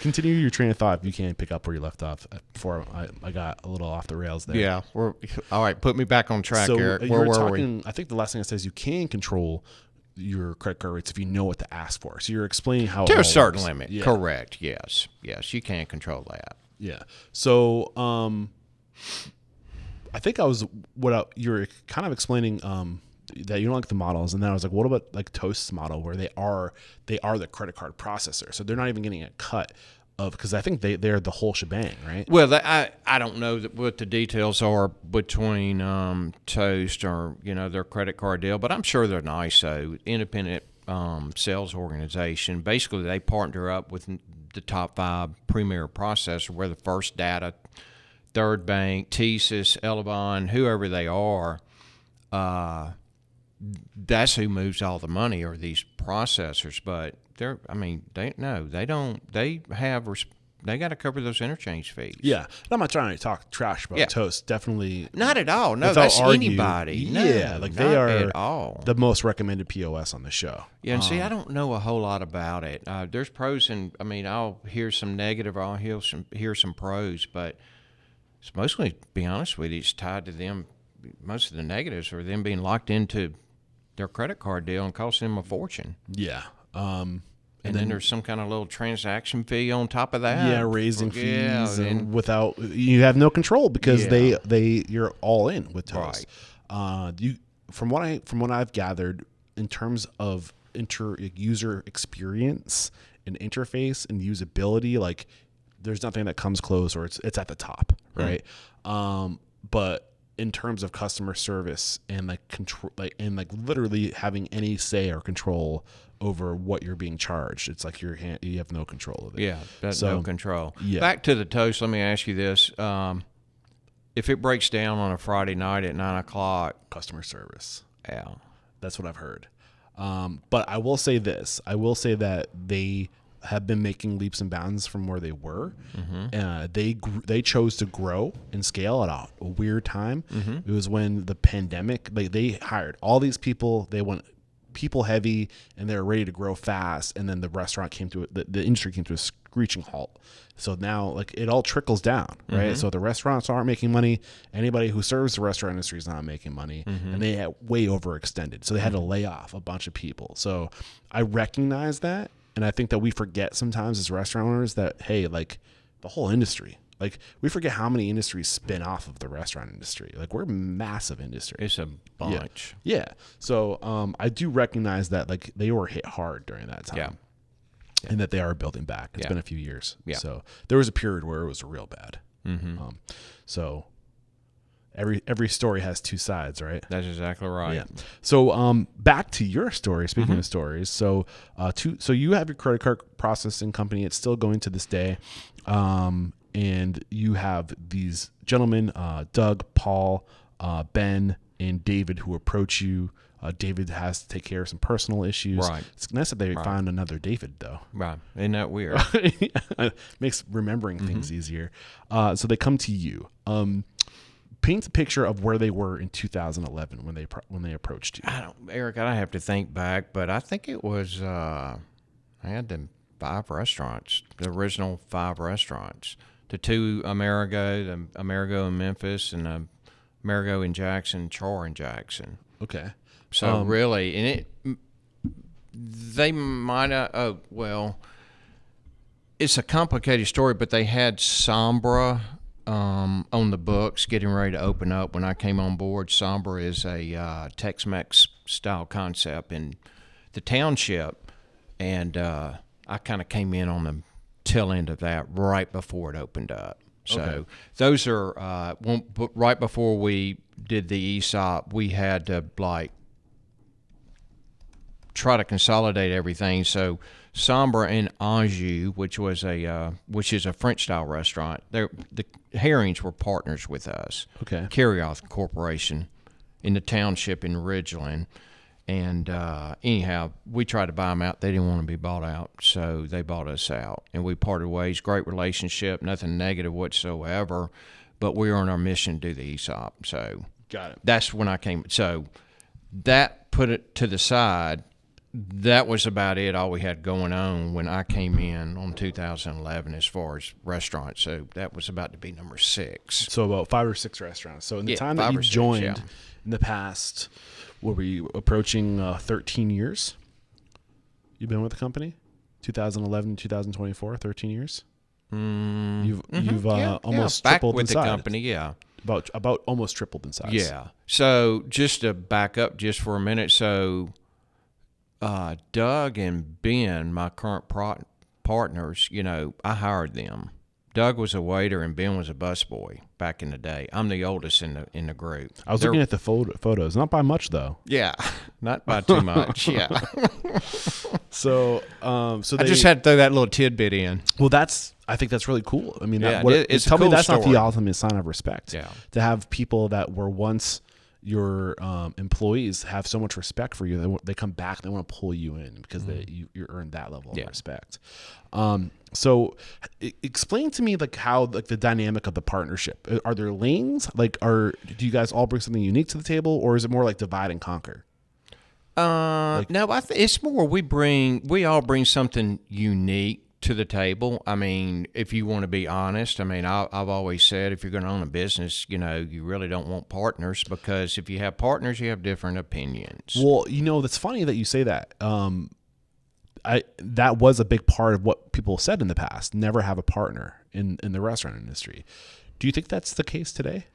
continue your train of thought if you can pick up where you left off before I got a little off the rails there. Yeah. All right. Put me back on track, Eric. Where were we? I think the last thing it says, you can control your credit card rates if you know what to ask for. So you're explaining how to a certain works. limit. Yeah. Correct. Yes. You can control that. Yeah. So I think you're kind of explaining that you don't like the models, and then I was like, what about like Toast's model where they are the credit card processor, so they're not even getting a cut of, because I think they're the whole shebang, right? Well, I don't know what the details are between Toast or their credit card deal, but I'm sure they're nice. So independent sales organization. Basically, they partner up with the top 5 premier processor. We're the First Data, Third Bank, TSYS, Elevon, whoever they are. That's who moves all the money, are these processors. But they got to cover those interchange fees. Yeah, and I'm not trying to talk trash about Toast. Definitely not at all. No, that's anybody. Yeah, they are at all the most recommended POS on the show. Yeah, and see, I don't know a whole lot about it. There's pros, and I'll hear some negative, I'll hear some pros, but it's mostly, to be honest with you, it's tied to them. Most of the negatives are them being locked into their credit card deal and costing them a fortune. Yeah. And then there's some kind of little transaction fee on top of that. Yeah, raising fees, and without, you have no control because you're all in with Toast. Right. From what I've gathered in terms of user experience and interface and usability, like there's nothing that comes close, or it's at the top, right? But in terms of customer service and control, literally having any say or control over what you're being charged, it's like you have no control of it. Yeah, that's no control. Yeah. Back to the Toast. Let me ask you this: if it breaks down on a Friday night at 9:00, customer service. Yeah, that's what I've heard. But I will say this: I will say that they have been making leaps and bounds from where they were. They chose to grow and scale at a weird time. It was when the pandemic, they hired all these people. They went people heavy, and they were ready to grow fast. And then the industry came to a screeching halt. So now it all trickles down, right? So the restaurants aren't making money. Anybody who serves the restaurant industry is not making money, and they had way overextended. So they had to lay off a bunch of people. So I recognize that. And I think that we forget sometimes as restaurant owners that, hey, the whole industry, we forget how many industries spin off of the restaurant industry. We're a massive industry. It's a bunch. Yeah. So I do recognize that they were hit hard during that time. Yeah. And that they are building back. It's been a few years. Yeah. So there was a period where it was real bad. So every story has two sides, right? That's exactly right. Yeah. So back to your story. Speaking of stories, so you have your credit card processing company. It's still going to this day, and you have these gentlemen, Doug, Paul, Ben, and David, who approach you. David has to take care of some personal issues. Right. It's nice that they found another David, though. Right. Isn't that weird? Makes remembering things easier. So they come to you. Paint a picture of where they were in 2011 when they approached you. Eric, I have to think back, but I think it was I had them 5 restaurants, the original 5 restaurants the two Amerigo, the Amerigo in Memphis and the Amerigo in Jackson, Char in Jackson. Okay. So really, and they might have. Oh well, it's a complicated story, but they had Sombra on the books, getting ready to open up when I came on board. Sombra is a Tex-Mex style concept in the township, and I kind of came in on the tail end of that right before it opened up. So those are right before we did the ESOP, we had to try to consolidate everything. So Sombra and Anjou, which is a French style restaurant, the Herrings were partners with us. Okay. Carryout Corporation in the township in Ridgeland. And anyhow, we tried to buy them out. They didn't want to be bought out, so they bought us out. And we parted ways. Great relationship, nothing negative whatsoever. But we were on our mission to do the ESOP. So got it. That's when I came. So that put it to the side. That was about it, all we had going on when I came in 2011 as far as restaurants. So that was about to be number 6. So about 5 or 6 restaurants. So in the time that 5 you or 6, joined in the past, were we approaching 13 years? You've been with the company? 2011 to 2024, 13 years? You've almost back tripled with in size. the company, yeah. About almost tripled in size. Yeah. So just to back up just for a minute, so Doug and Ben, my current partners, I hired them. Doug was a waiter and Ben was a busboy back in the day. I'm the oldest in the group. I was looking at the photos, not by much though. Yeah, not by too much. Yeah. So I just had to throw that little tidbit in. Well, I think that's really cool. I mean, it's tell a cool me that's story. not the ultimate sign of respect. Yeah. To have people that were once your employees have so much respect for you, they come back, they want to pull you in because you earned that level of respect. So explain to me how the dynamic of the partnership. Are there lanes? Do you guys all bring something unique to the table, or is it more like divide and conquer? No, it's more we all bring something unique to the table. I mean, if you want to be honest, I mean, I've always said if you're going to own a business, you really don't want partners, because if you have partners, you have different opinions. Well, that's funny that you say that. That was a big part of what people said in the past. Never have a partner in the restaurant industry. Do you think that's the case today?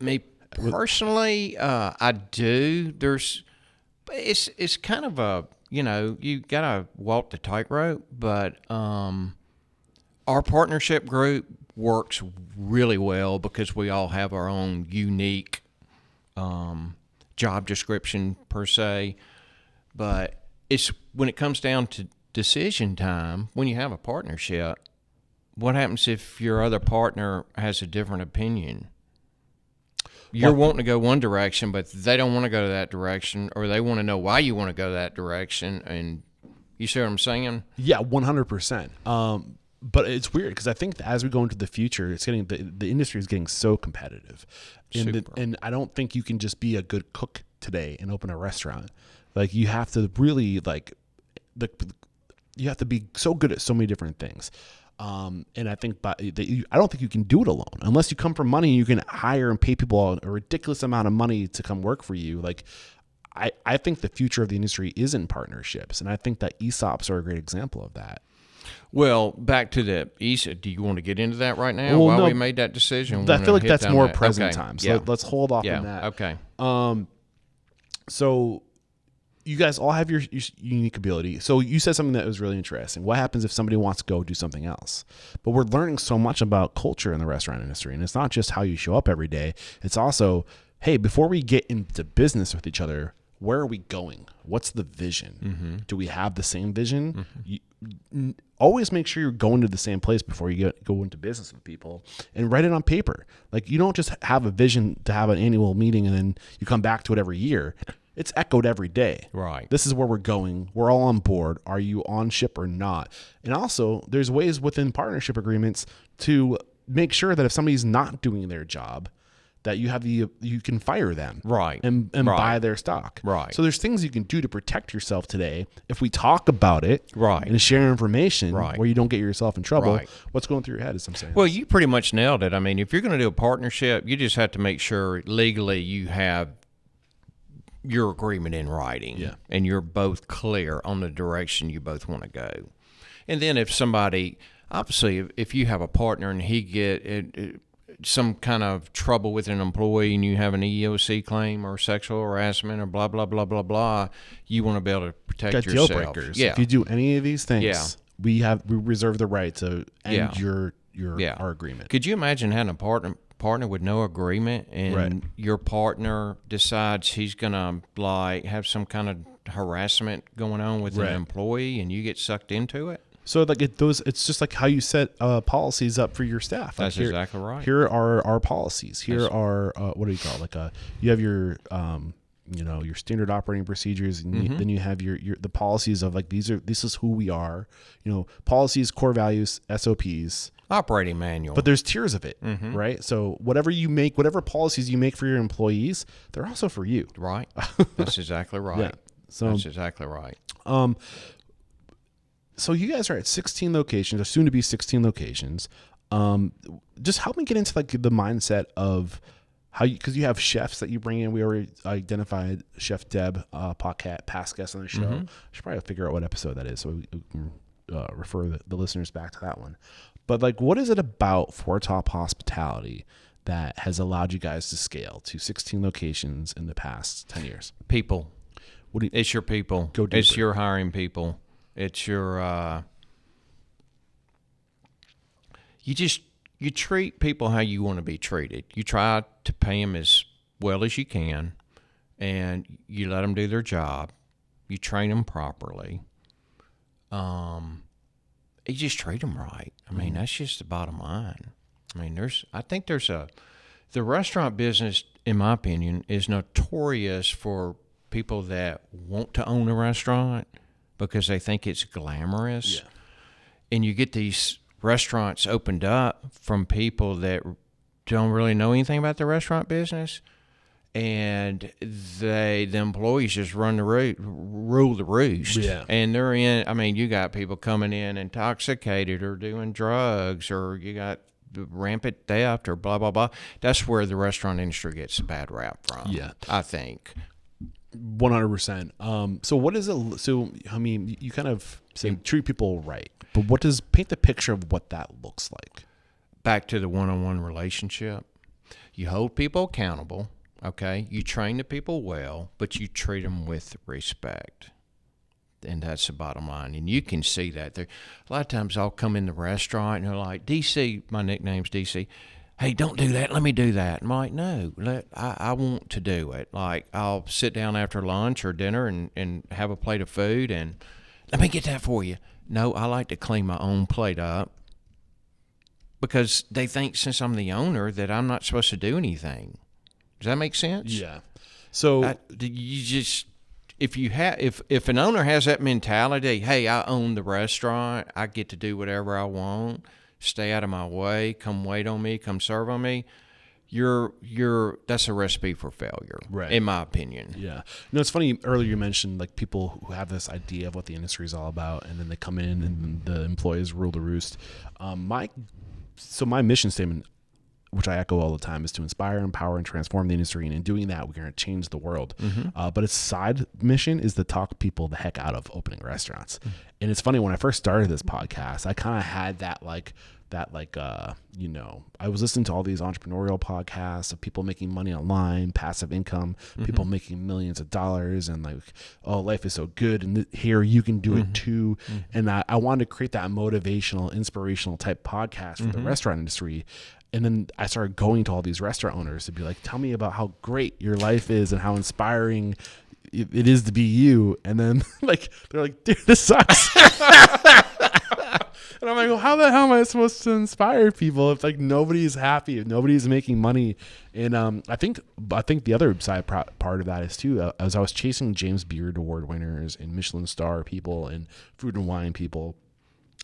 Me personally, I do. It's kind of a, you gotta walk the tightrope, but our partnership group works really well because we all have our own unique job description per se. But it's when it comes down to decision time, when you have a partnership, what happens if your other partner has a different opinion? You're wanting to go one direction, but they don't want to go that direction, or they want to know why you want to go that direction. And you see what I'm saying? Yeah, 100%. But it's weird because I think that as we go into the future, it's getting the industry is getting so competitive, and I don't think you can just be a good cook today and open a restaurant. You have to really you have to be so good at so many different things. And I think I don't think you can do it alone unless you come from money. You can hire and pay people a ridiculous amount of money to come work for you. I think the future of the industry is in partnerships, and I think that ESOPs are a great example of that. Well, back to the ESOP. Do you want to get into that right now? Why we made that decision? I feel like that's more present time. So let's hold off on that. Okay. So you guys all have your unique ability. So you said something that was really interesting. What happens if somebody wants to go do something else? But we're learning so much about culture in the restaurant industry. And it's not just how you show up every day. It's also, hey, before we get into business with each other, where are we going? What's the vision? Mm-hmm. Do we have the same vision? Mm-hmm. Always make sure you're going to the same place before you go into business with people, and write it on paper. You don't just have a vision to have an annual meeting and then you come back to it every year. It's echoed every day. Right. This is where we're going. We're all on board. Are you on ship or not? And also, there's ways within partnership agreements to make sure that if somebody's not doing their job, that you can fire them, right, and buy their stock, right. So there's things you can do to protect yourself today. If we talk about it, right, and share information, right, where you don't get yourself in trouble, right. What's going through your head as I'm saying? Well, you pretty much nailed it. I mean, if you're going to do a partnership, you just have to make sure legally you have your agreement in writing, and you're both clear on the direction you both want to go. And then if somebody, obviously, if you have a partner and he get some kind of trouble with an employee and you have an EEOC claim or sexual harassment or blah, blah, blah, blah, blah, you want to be able to protect yourself. Deal breakers. If you do any of these things, we reserve the right to end our agreement. Could you imagine having a partner with no agreement, and your partner decides he's going to like have some kind of harassment going on with an employee and you get sucked into it? So like it's just like how you set policies up for your staff. That's exactly right. Here are our policies. Here are what do you call it? Like you have your your standard operating procedures, and then you have your the policies of like this is who we are. Policies, core values, SOPs, operating manual. But there's tiers of it, right? So whatever policies you make for your employees, they're also for you. Right. That's exactly right. Yeah. So that's exactly right. So you guys are at 16 locations, or soon to be 16 locations. Just help me get into like the mindset of how because you have chefs that you bring in. We already identified Chef Deb, past guest on the show. I should probably figure out what episode that is so we can refer the listeners back to that one. But like, what is it about Four Top Hospitality that has allowed you guys to scale to 16 locations in the past 10 years? People. It's your people. Go deeper. It's your hiring people. It's your you treat people how you want to be treated. You try to pay them as well as you can, and you let them do their job. You train them properly. You just treat them right. I mean, that's just the bottom line. I mean, the restaurant business, in my opinion, is notorious for people that want to own a restaurant because they think it's glamorous. Yeah. And you get these restaurants opened up from people that don't really know anything about the restaurant business, and the employees just rule the roost. Yeah. And they're in, I mean, you got people coming in intoxicated or doing drugs, or you got rampant theft or blah, blah, blah. That's where the restaurant industry gets a bad rap from. Yeah. I think. 100%. So what is it? So, I mean, you kind of say treat people right, but paint the picture of what that looks like? Back to the one-on-one relationship. You hold people accountable. Okay, you train the people well, but you treat them with respect, and that's the bottom line. And you can see that there. A lot of times, I'll come in the restaurant and they're like, "DC," my nickname's DC. Hey, don't do that. Let me do that. I'm like, no, I want to do it. Like, I'll sit down after lunch or dinner and have a plate of food and let me get that for you. No, I like to clean my own plate up because they think since I'm the owner that I'm not supposed to do anything. Does that make sense? Yeah. So you just if an owner has that mentality, hey, I own the restaurant, I get to do whatever I want, stay out of my way, come wait on me, come serve on me, that's a recipe for failure, right, in my opinion. Yeah. It's funny, earlier you mentioned like people who have this idea of what the industry is all about, and then they come in and the employees rule the roost. My mission statement, which I echo all the time, is to inspire, empower, and transform the industry. And in doing that, we're going to change the world. But its side mission is to talk people the heck out of opening restaurants. And it's funny, when I first started this podcast, I kind of had I was listening to all these entrepreneurial podcasts of people making money online, passive income, people making millions of dollars, and like, oh, life is so good, and here you can do it too. And I wanted to create that motivational, inspirational type podcast for the restaurant industry. And then I started going to all these restaurant owners to be like, tell me about how great your life is and how inspiring it is to be you. And then they're like, dude, this sucks. And I'm like, well, how the hell am I supposed to inspire people if like nobody's happy, if nobody's making money? And I think the other side part of that is too, as I was chasing James Beard Award winners and Michelin star people and food and wine people,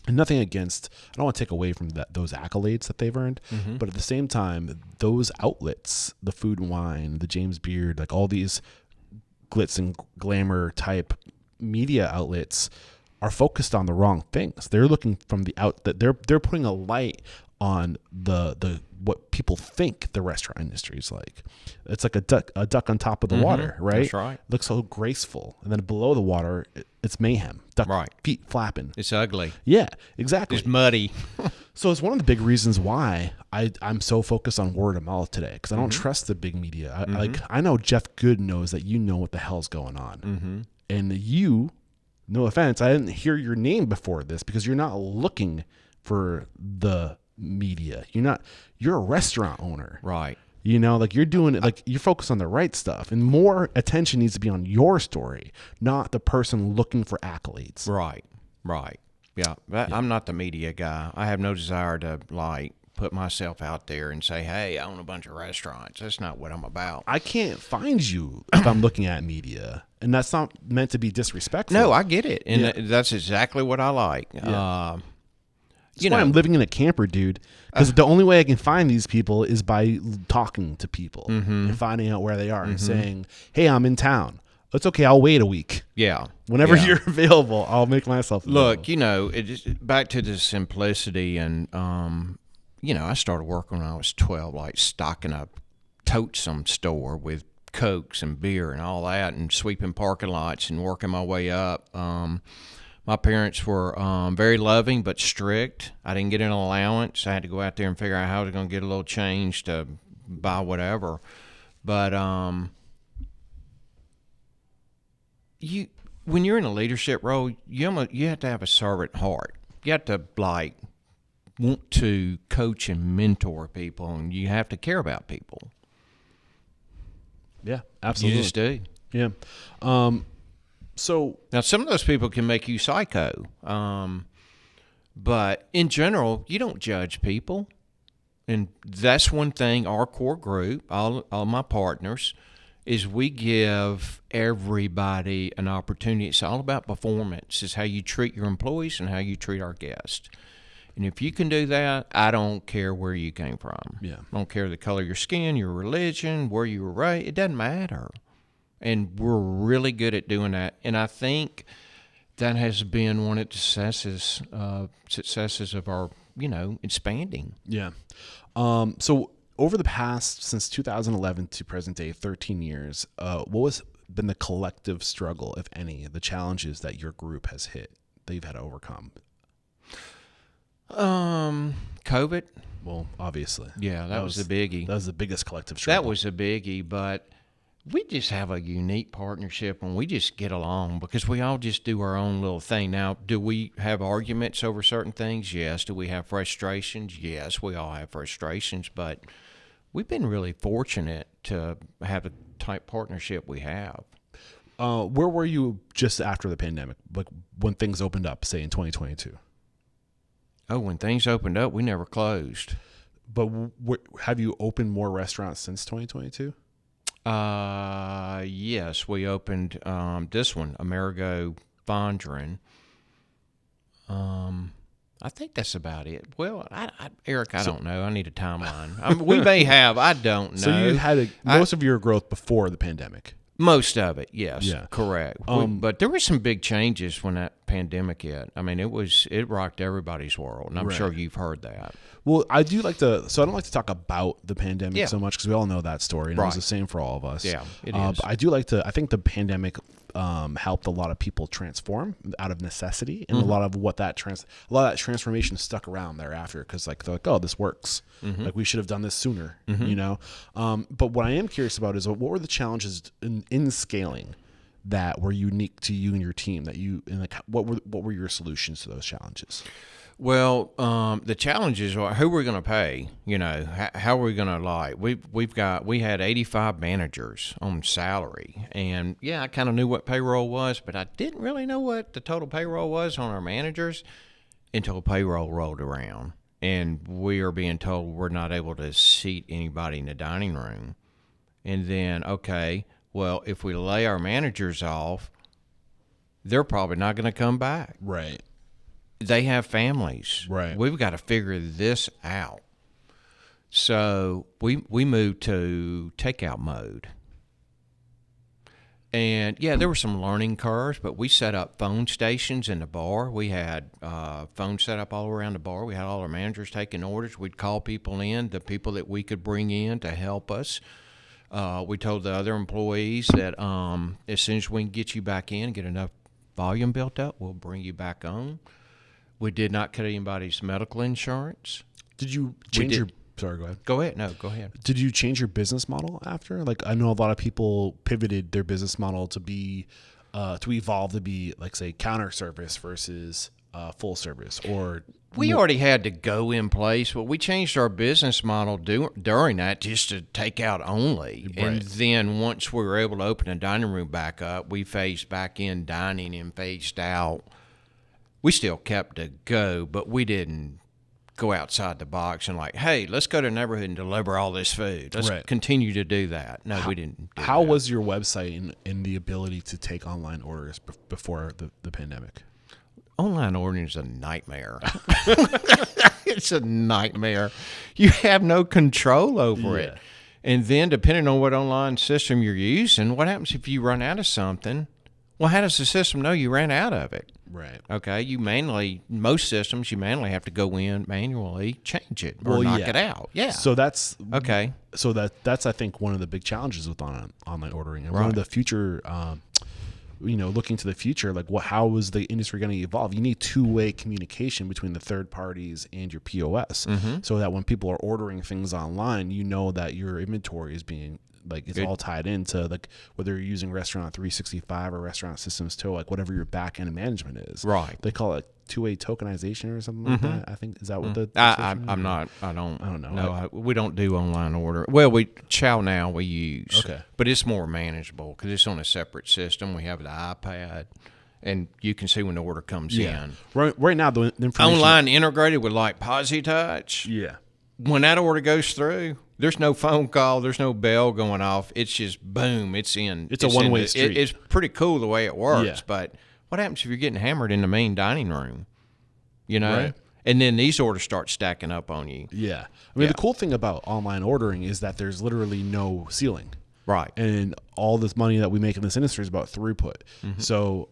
And nothing against, I don't want to take away from those accolades that they've earned, but at the same time, those outlets, the Food and Wine, the James Beard, like all these glitz and glamour type media outlets are focused on the wrong things. They're looking from the out that they're putting a light on the what people think the restaurant industry is like. It's like a duck on top of the water, right? That's right. Looks so graceful, and then below the water, it's mayhem. Duck feet flapping. It's ugly. Yeah, exactly. It's muddy. So it's one of the big reasons why I'm so focused on word of mouth today, because I don't trust the big media. I know Jeff Good knows that you know what the hell's going on, and you, no offense, I didn't hear your name before this because you're not looking for the media. You're a restaurant owner, Right. Like you're doing it, like you're focused on the right stuff, and more attention needs to be on your story, not the person looking for accolades. Right. Yeah. I'm not the media guy. I have no desire to put myself out there and say, hey, I own a bunch of restaurants. That's not what I'm about. I can't find you if I'm looking at media, and that's not meant to be disrespectful. No, I get it. And that's exactly what I like. Yeah. That's why I'm living in a camper, dude. Because the only way I can find these people is by talking to people and finding out where they are and saying, hey, I'm in town. It's okay. I'll wait a week. Yeah. Whenever you're available, I'll make myself available. Look, back to the simplicity. And, I started working when I was 12, stocking a tote-some store with Cokes and beer and all that, and sweeping parking lots and working my way up. My parents were very loving but strict. I didn't get an allowance. I had to go out there and figure out how I was going to get a little change to buy whatever. But when you're in a leadership role, you have to have a servant heart. You have to want to coach and mentor people, and you have to care about people. Yeah, absolutely. You just do. Yeah. So now some of those people can make you psycho, but in general, you don't judge people, and that's one thing. Our core group, all my partners, is we give everybody an opportunity. It's all about performance. It's how you treat your employees and how you treat our guests. And if you can do that, I don't care where you came from. Yeah, I don't care the color of your skin, your religion, where you were raised. It doesn't matter. And we're really good at doing that. And I think that has been one of the successes of our, expanding. Yeah. So over the past, since 2011 to present day, 13 years, what has been the collective struggle, if any, the challenges that your group has hit that you've had to overcome? COVID. Well, obviously. Yeah, that was the biggie. That was the biggest collective struggle. That was a biggie, but we just have a unique partnership, and we just get along because we all just do our own little thing. Now, do we have arguments over certain things? Yes. Do we have frustrations? Yes, we all have frustrations, but we've been really fortunate to have the type partnership we have. Where were you just after the pandemic, like when things opened up, say in 2022? Oh, when things opened up, we never closed. But have you opened more restaurants since 2022? Yes, we opened this one, Amerigo Fondren. I think that's about it. Well, Eric, I don't know. I need a timeline. We may have. I don't know. So you had most of your growth before the pandemic. Most of it, yes, yeah. Correct. But there were some big changes when that pandemic hit. I mean, it rocked everybody's world, and I'm sure you've heard that. Well, I do like to. So I don't like to talk about the pandemic so much because we all know that story, and it was the same for all of us. Yeah, it is. But I do like to. I think the pandemic helped a lot of people transform out of necessity, and a lot of that transformation stuck around thereafter because they're like, oh, this works. Like we should have done this sooner, But what I am curious about is what were the challenges in scaling that were unique to you and your team what were your solutions to those challenges? Well, the challenges are who we're going to pay. How are we going to we had 85 managers on salary, and I kind of knew what payroll was, but I didn't really know what the total payroll was on our managers until payroll rolled around, and we are being told we're not able to seat anybody in the dining room, and then well, if we lay our managers off, they're probably not going to come back. Right. they have families. Right. We've got to figure this out. So we moved to takeout mode. And, yeah, there were some learning curves, but we set up phone stations in the bar. We had phones set up all around the bar. We had all our managers taking orders. We'd call people in, the people that we could bring in to help us. We told the other employees that as soon as we can get you back in, get enough volume built up, we'll bring you back on. We did not cut anybody's medical insurance. Did you change your... Sorry, go ahead. Go ahead. No, go ahead. Did you change your business model after? Like, I know a lot of people pivoted their business model to be, to evolve to be, like, say, counter service versus full service, or... We already had to go in place, but we changed our business model during that just to take out only. Right. And then once we were able to open the dining room back up, we phased back in dining and phased out. We still kept to go, but we didn't go outside the box and like, hey, let's go to the neighborhood and deliver all this food. Let's continue to do that. No, we didn't do How that. was your website in the ability to take online orders before the pandemic? Online ordering is a nightmare. It's a nightmare. You have no control over it. And then depending on what online system you're using, what happens if you run out of something? Well, how does the system know you ran out of it? Right. Okay. Most systems, you manually have to go in manually, change it, or knock it out. Yeah. So that's okay. So that's I think one of the big challenges with online ordering, and one of the future, looking to the future, like how is the industry going to evolve? You need two-way communication between the third parties and your POS, so that when people are ordering things online, you know that your inventory is being it's all tied into like whether you're using Restaurant 365 or Restaurant Systems 2, like whatever your back end management is. Right. They call it two-way tokenization or something like that. I think is that what the I'm not. I don't know. No, we don't do online order. Well, Chow now we use. Okay. But it's more manageable because it's on a separate system. We have the iPad, and you can see when the order comes in. Right now, the information online integrated with like PosiTouch. Yeah. When that order goes through, there's no phone call, there's no bell going off. It's just boom, it's in. It's a one-way street. It's pretty cool the way it works, but what happens if you're getting hammered in the main dining room? Right. And then these orders start stacking up on you. Yeah. I mean, the cool thing about online ordering is that there's literally no ceiling. Right. And all this money that we make in this industry is about throughput. So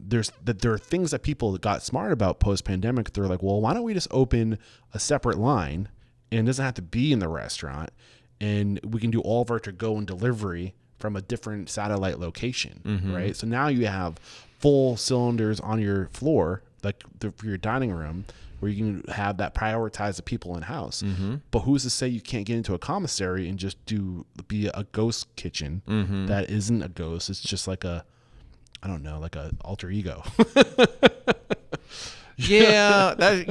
there are things that people got smart about post-pandemic. They're like, well, why don't we just open a separate line, and it doesn't have to be in the restaurant, and we can do all of our to-go and delivery from a different satellite location, right? So now you have full cylinders on your floor, like for your dining room, where you can have that prioritize the people in house. But who's to say you can't get into a commissary and just be a ghost kitchen that isn't a ghost? It's just like a alter ego. Yeah, that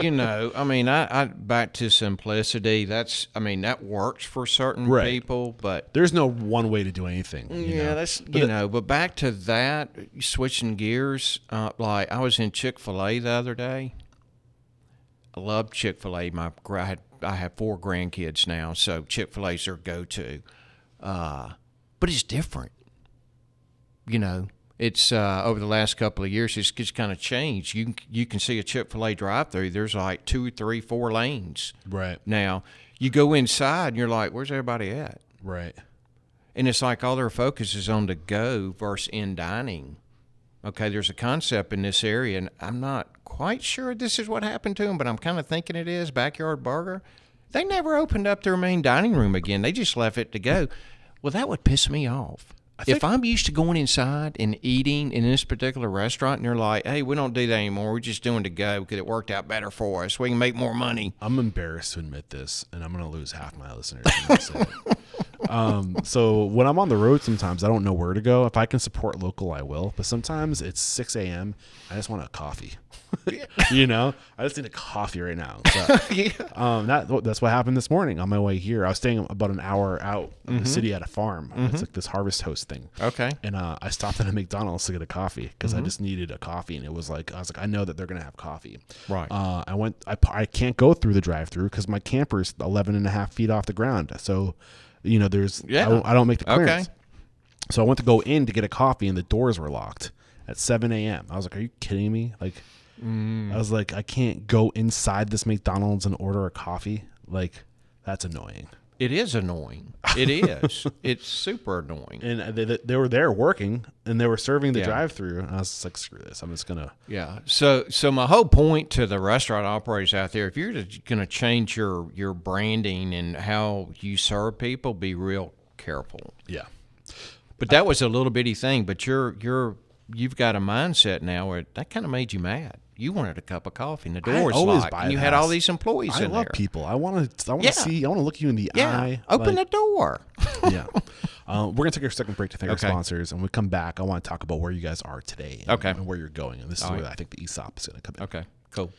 I mean, I back to simplicity. That works for certain people, but there's no one way to do anything. That's but back to that, switching gears. Like I was in Chick-fil-A the other day. I love Chick-fil-A. I have 4 grandkids now, so Chick-fil-A's their go-to. But it's different. It's over the last couple of years, it's just kind of changed. You can see a Chick-fil-A drive-through. There's like 2, 3, 4 lanes. Right. Now, you go inside and you're like, where's everybody at? Right. And it's like all their focus is on the go versus in dining. Okay, there's a concept in this area, and I'm not quite sure this is what happened to them, but I'm kind of thinking it is. Backyard Burger. They never opened up their main dining room again. They just left it to go. Well, that would piss me off. If I'm used to going inside and eating in this particular restaurant, and they're like, hey, we don't do that anymore. We're just doing to go because it worked out better for us. We can make more money. I'm embarrassed to admit this, and I'm going to lose half my listeners. So when I'm on the road, sometimes I don't know where to go. If I can support local, I will. But sometimes it's 6 a.m. I just want a coffee. I just need a coffee right now. So, that's what happened this morning on my way here. I was staying about an hour out of the city at a farm. It's like this Harvest Host thing. Okay. And I stopped at a McDonald's to get a coffee because I just needed a coffee, and I was like, I know that they're gonna have coffee. Right. I can't go through the drive-through because my camper's 11.5 feet off the ground. So, I don't make the clearance. Okay. So I went to go in to get a coffee, and the doors were locked at 7 a.m. I was like, are you kidding me? Like, I was like, I can't go inside this McDonald's and order a coffee. Like, that's annoying. It is annoying. It is. It's super annoying. And they were there working, and they were serving the Yeah. drive-through. And I was just like, screw this. I'm just gonna. Yeah. So my whole point to the restaurant operators out there, if you're going to change your branding and how you serve people, be real careful. Yeah. But that was a little bitty thing. But you've got a mindset now where that kind of made you mad. You wanted a cup of coffee, and the door was locked, and you had all these employees in there. I love people. I want to Yeah. see. I want to look you in the Yeah. eye. Open the door. Yeah. We're going to take our second break to thank Okay. our sponsors. And when we come back, I want to talk about where you guys are today and, Okay. and where you're going. And this is All where right. I think the ESOP is going to come in. Okay. Cool.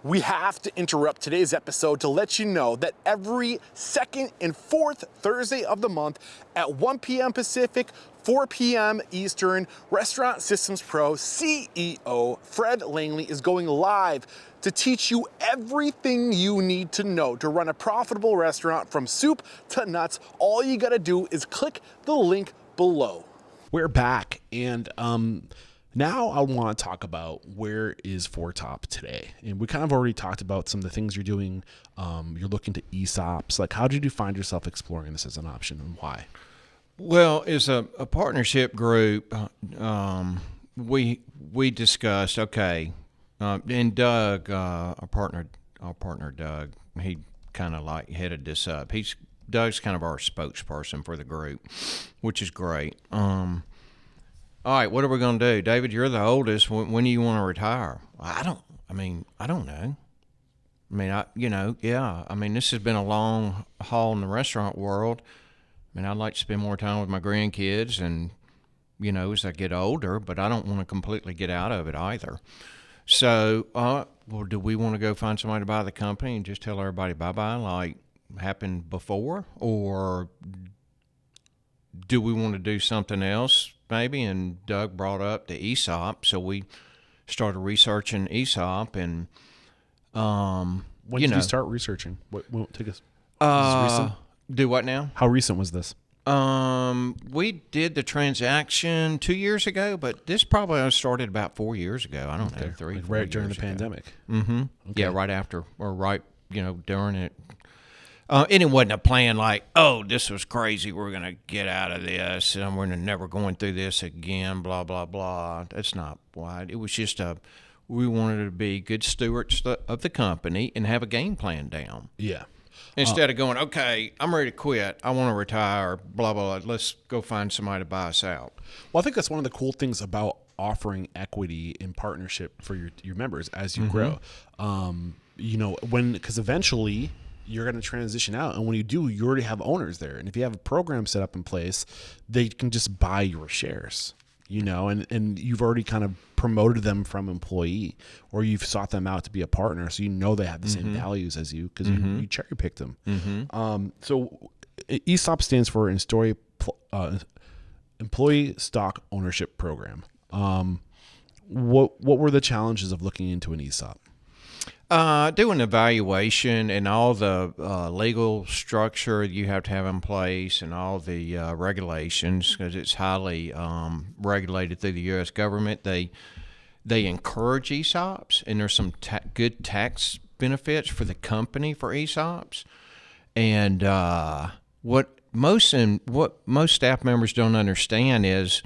We have to interrupt today's episode to let you know that every second and fourth Thursday of the month at 1 p.m. Pacific, 4 p.m. Eastern, Restaurant Systems Pro CEO Fred Langley is going live to teach you everything you need to know to run a profitable restaurant from soup to nuts. All you got to do is click the link below. We're back, and now I want to talk about where is Foretop today. And we kind of already talked about some of the things you're doing. You're looking to ESOPs. Like, how did you find yourself exploring this as an option, and why? Well, as a partnership group, we discussed, okay, and Doug, our partner Doug, he kind of like headed this up. Doug's kind of our spokesperson for the group, which is great. All right, what are we going to do? David, you're the oldest. When do you want to retire? I don't know. This has been a long haul in the restaurant world. I mean, I'd like to spend more time with my grandkids and, as I get older, but I don't want to completely get out of it either. So, do we want to go find somebody to buy the company and just tell everybody bye-bye like happened before? Or do we want to do something else maybe? And Doug brought up the ESOP, so we started researching ESOP. And When did you start researching? What take us? Is this recent? Do what now? How recent was this? We did the transaction 2 years ago, but this probably started about 4 years ago. I don't know, 3, Like 4 right during the years ago. pandemic. Mm-hmm. Okay. Yeah, right after or right, during it. And it wasn't a plan like, oh, this was crazy. We're going to get out of this and we're never going through this again, blah, blah, blah. That's not why. It was just we wanted to be good stewards of the company and have a game plan down. Yeah. Instead of going, okay, I'm ready to quit. I want to retire, blah, blah, blah. Let's go find somebody to buy us out. Well, I think that's one of the cool things about offering equity in partnership for your members as you grow. Because eventually you're going to transition out. And when you do, you already have owners there. And if you have a program set up in place, they can just buy your shares, and you've already kind of promoted them from employee, or you've sought them out to be a partner. So they have the same values as you because you cherry picked them. So ESOP stands for Employee Stock Ownership Program. What were the challenges of looking into an ESOP? Do an evaluation and all the legal structure you have to have in place and all the regulations, because it's highly regulated through the U.S. government. They encourage ESOPs, and there's some good tax benefits for the company for ESOPs. And what most staff members don't understand is,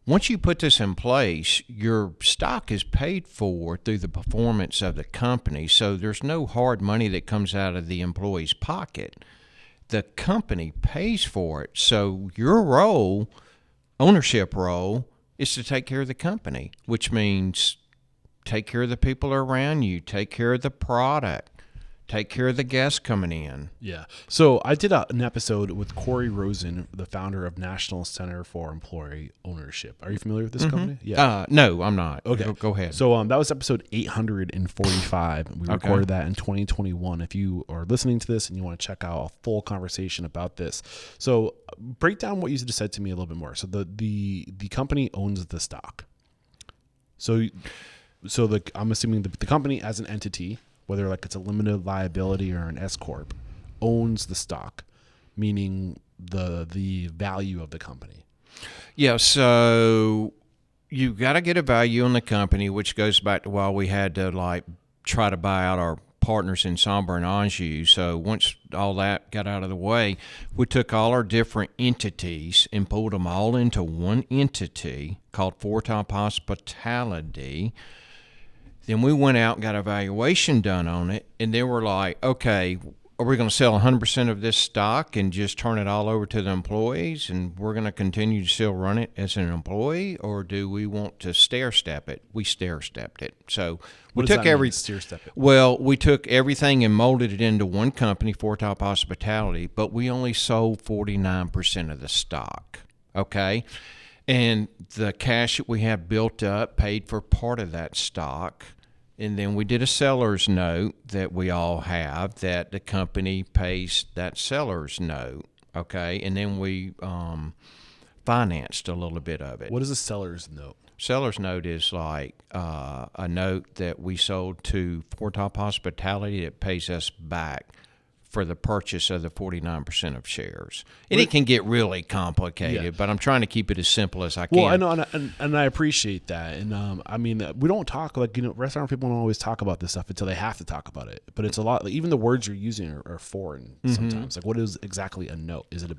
once you put this in place, your stock is paid for through the performance of the company. So there's no hard money that comes out of the employee's pocket. The company pays for it. So your role, ownership role, is to take care of the company, which means take care of the people around you, take care of the product, take care of the guests coming in. Yeah. So I did an episode with Corey Rosen, the founder of National Center for Employee Ownership. Are you familiar with this company? Yeah. No, I'm not. Okay. Go ahead. So that was episode 845. We recorded that in 2021. If you are listening to this and you want to check out a full conversation about this. So break down what you just said to me a little bit more. So the company owns the stock. So I'm assuming the company as an entity, whether like it's a limited liability or an S corp, owns the stock, meaning the value of the company. Yeah. So you got to get a value on the company, which goes back to why we had to like try to buy out our partners in Somber and Anjou. So once all that got out of the way, we took all our different entities and pulled them all into one entity called Foretop Hospitality. Then we went out and got a valuation done on it, and then we're like, okay, are we going to sell 100% of this stock and just turn it all over to the employees, and we're going to continue to still run it as an employee, or do we want to stair-step it? We stair-stepped it. So we took stair-step it? Well, we took everything and molded it into one company, Foretop Hospitality, but we only sold 49% of the stock, okay? And the cash that we have built up paid for part of that stock. And then we did a seller's note that we all have that the company pays that seller's note, okay? And then we financed a little bit of it. What is a seller's note? Seller's note is like a note that we sold to Foretop Hospitality that pays us back for the purchase of the 49% of shares. And it can get really complicated, but I'm trying to keep it as simple as I can. Well, I know, and I appreciate that. And I mean, we don't talk, like, restaurant people don't always talk about this stuff until they have to talk about it. But it's a lot, like, even the words you're using are foreign sometimes. Like, what is exactly a note? Is it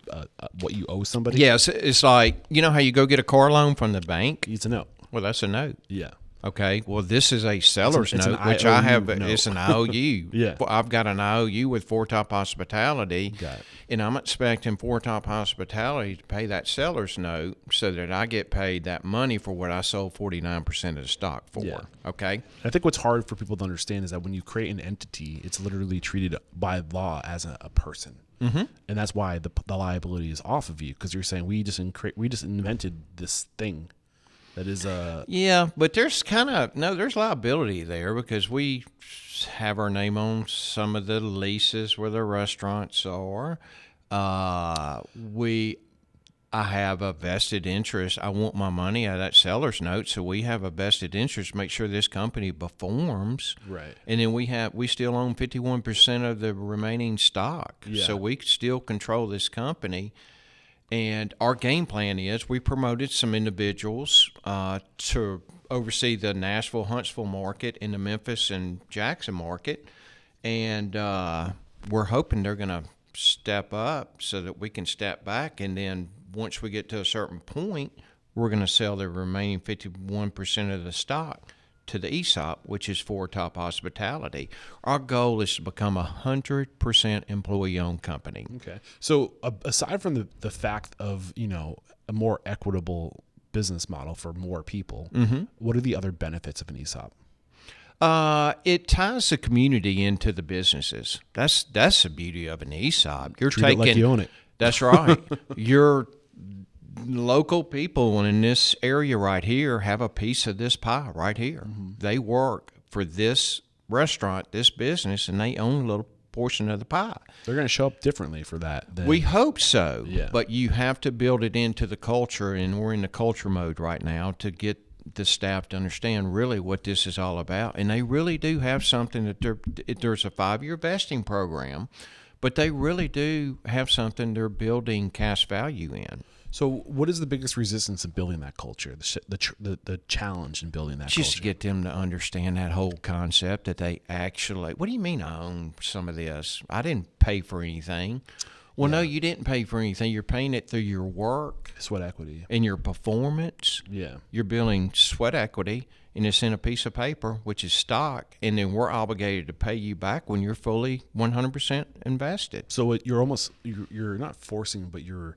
what you owe somebody? Yes, it's like, you know how you go get a car loan from the bank? It's a note. Well, that's a note. Yeah. Okay, well, this is a seller's note, which IOU I have. note. It's an IOU. Yeah. I've got an IOU with Foretop Hospitality, Got it. and I'm expecting Foretop Hospitality to pay that seller's note so that I get paid that money for what I sold 49% of the stock for. Yeah. Okay? I think what's hard for people to understand is that when you create an entity, it's literally treated by law as a person. Mm-hmm. And that's why the liability is off of you, because you're saying we just invented this thing. That is yeah, but there's there's liability there because we have our name on some of the leases where the restaurants are. I have a vested interest. I want my money out of that seller's note, so we have a vested interest to make sure this company performs. Right. And then we still own 51% of the remaining stock, so we still control this company. And our game plan is we promoted some individuals to oversee the Nashville, Huntsville market and the Memphis and Jackson market. And we're hoping they're going to step up so that we can step back. And then once we get to a certain point, we're going to sell the remaining 51% of the stock to the ESOP, which is Foretop Hospitality. Our goal is to become a 100% employee-owned company. Okay. So aside from the fact of, a more equitable business model for more people, what are the other benefits of an ESOP? It ties the community into the businesses. That's the beauty of an ESOP. You're Treat it like you own it. That's right. You're local people in this area right here have a piece of this pie right here. Mm-hmm. They work for this restaurant, this business, and they own a little portion of the pie. They're going to show up differently for that. We hope so, yeah. But you have to build it into the culture, and we're in the culture mode right now to get the staff to understand really what this is all about. And they really do have something that there's a 5-year vesting program, but they really do have something they're building cash value in. So what is the biggest resistance in building that culture, the challenge in building that culture? Just to get them to understand that whole concept that they actually, what do you mean I own some of this? I didn't pay for anything. Well, no, you didn't pay for anything. You're paying it through your work. Sweat equity. And your performance. Yeah. You're building sweat equity, and it's in a piece of paper, which is stock, and then we're obligated to pay you back when you're fully 100% invested. So you're not forcing, but you're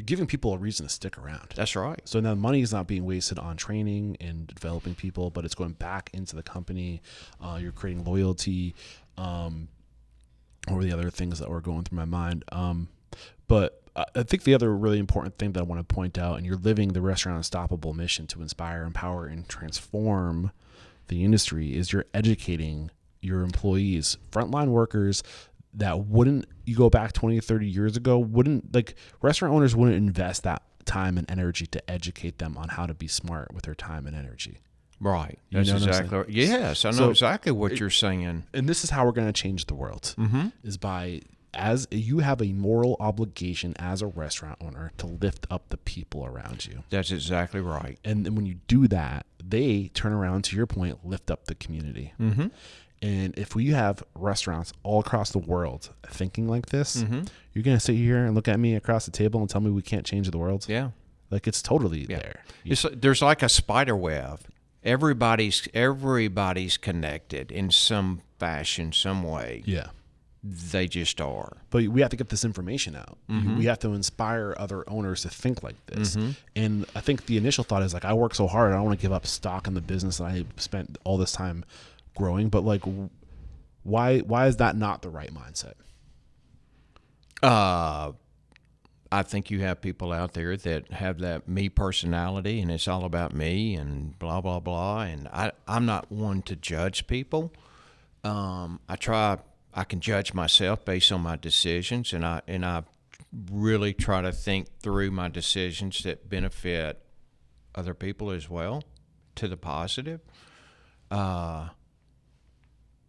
giving people a reason to stick around. That's right. So now money is not being wasted on training and developing people, but it's going back into the company. You're creating loyalty, or the other things that were going through my mind. But I think the other really important thing that I want to point out, and you're living the Restaurant Unstoppable mission to inspire, empower, and transform the industry, is you're educating your employees, frontline workers, that you go back 20 or 30 years ago, restaurant owners wouldn't invest that time and energy to educate them on how to be smart with their time and energy. Right. That's exactly right. Yes, I know exactly what you're saying. And this is how we're going to change the world, is by as you have a moral obligation as a restaurant owner to lift up the people around you. That's exactly right. And then when you do that, they turn around, to your point, lift up the community. Mm-hmm. And if we have restaurants all across the world thinking like this, Mm-hmm. you're going to sit here and look at me across the table and tell me we can't change the world? Yeah. Like, it's totally Yeah. there. There's like a spider web. Everybody's connected in some fashion, some way. Yeah. They just are. But we have to get this information out. Mm-hmm. We have to inspire other owners to think like this. Mm-hmm. And I think the initial thought is like, I work so hard, I don't want to give up stock in the business that I spent all this time growing. But like, why is that not the right mindset? I think you have people out there that have that me personality, and it's all about me and blah blah blah. And I'm not one to judge people. I can judge myself based on my decisions, and I really try to think through my decisions that benefit other people as well, to the positive.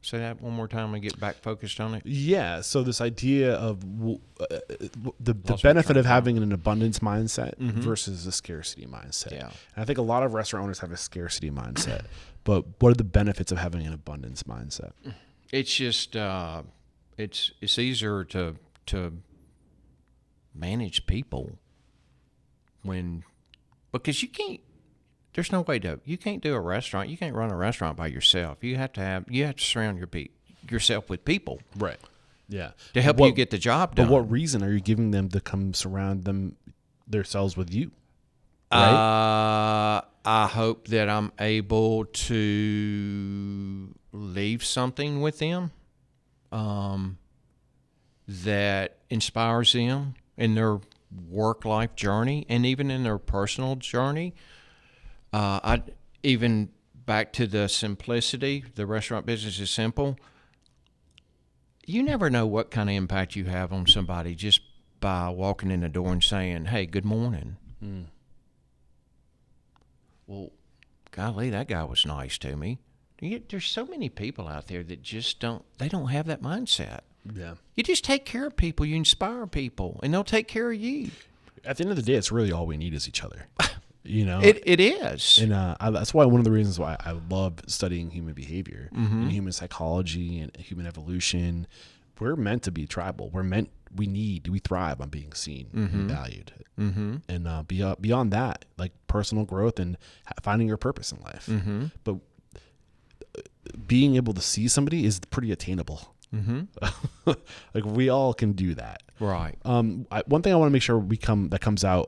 Say that one more time and get back focused on it. Yeah. So this idea of the benefit of having an abundance mindset versus a scarcity mindset. Yeah. And I think a lot of restaurant owners have a scarcity mindset, but what are the benefits of having an abundance mindset? It's just it's easier to manage people because you can't. There's no way you can't do a restaurant. You can't run a restaurant by yourself. You have to surround yourself with people, Right. Yeah. to help you get the job done. But what reason are you giving them to come surround themselves with you? Right? I hope that I'm able to leave something with them that inspires them in their work-life journey and even in their personal journey. I even back to the simplicity. The restaurant business is simple. You never know what kind of impact you have on somebody just by walking in the door and saying, "Hey, good morning." Well, golly, that guy was nice to me. There's so many people out there that just don't have that mindset. Yeah. You just take care of people. You inspire people, and they'll take care of you. At the end of the day, it's really all we need is each other. You know, It is. And that's why one of the reasons why I love studying human behavior and human psychology and human evolution. We're meant to be tribal. We thrive on being seen and valued. And beyond that, like personal growth and finding your purpose in life. But being able to see somebody is pretty attainable. Like we all can do that. Right. One thing I want to make sure that comes out.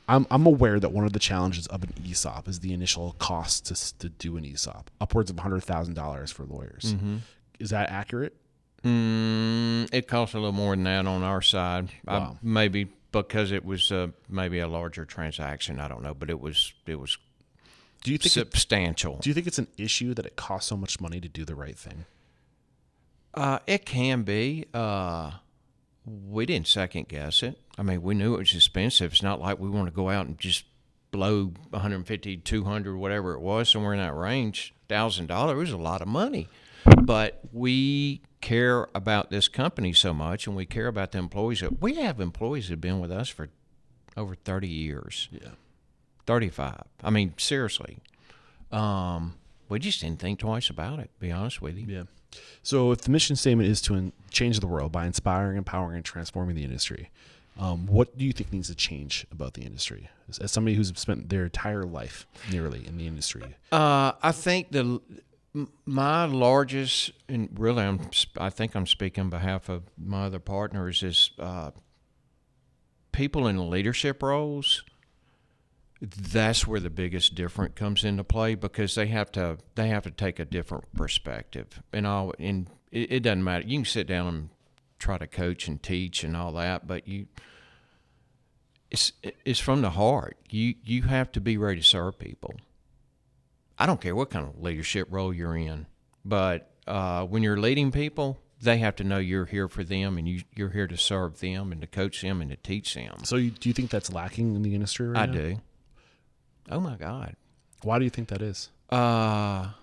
I'm aware that one of the challenges of an ESOP is the initial cost to do an ESOP, upwards of $100,000 for lawyers. Is that accurate? It costs a little more than that on our side. Wow. Maybe because it was maybe a larger transaction. I don't know, but it was Do you think substantial. Do you think it's an issue that it costs so much money to do the right thing? It can be. We didn't second guess it. I mean, we knew it was expensive. It's not like we want to go out and just blow 150, 200, whatever it was, somewhere in that range. $1,000 it was a lot of money. But we care about this company so much, and we care about the employees. We have employees that have been with us for over 30 years. Yeah. 35. I mean, seriously. We just didn't think twice about it, to be honest with you. Yeah. So if the mission statement is to change the world by inspiring, empowering, and transforming the industry, what do you think needs to change about the industry? As somebody who's spent their entire life nearly in the industry. I think my largest, and really I think I'm speaking on behalf of my other partners, is people in leadership roles. That's where the biggest difference comes into play, because they have to take a different perspective, and it doesn't matter. You can sit down and try to coach and teach and all that, but it's from the heart. You have to be ready to serve people. I don't care what kind of leadership role you're in, but when you're leading people, they have to know you're here for them, and you're here to serve them and to coach them and to teach them. So do you think that's lacking in the industry right now? I do. Oh my God. Why do you think that is? I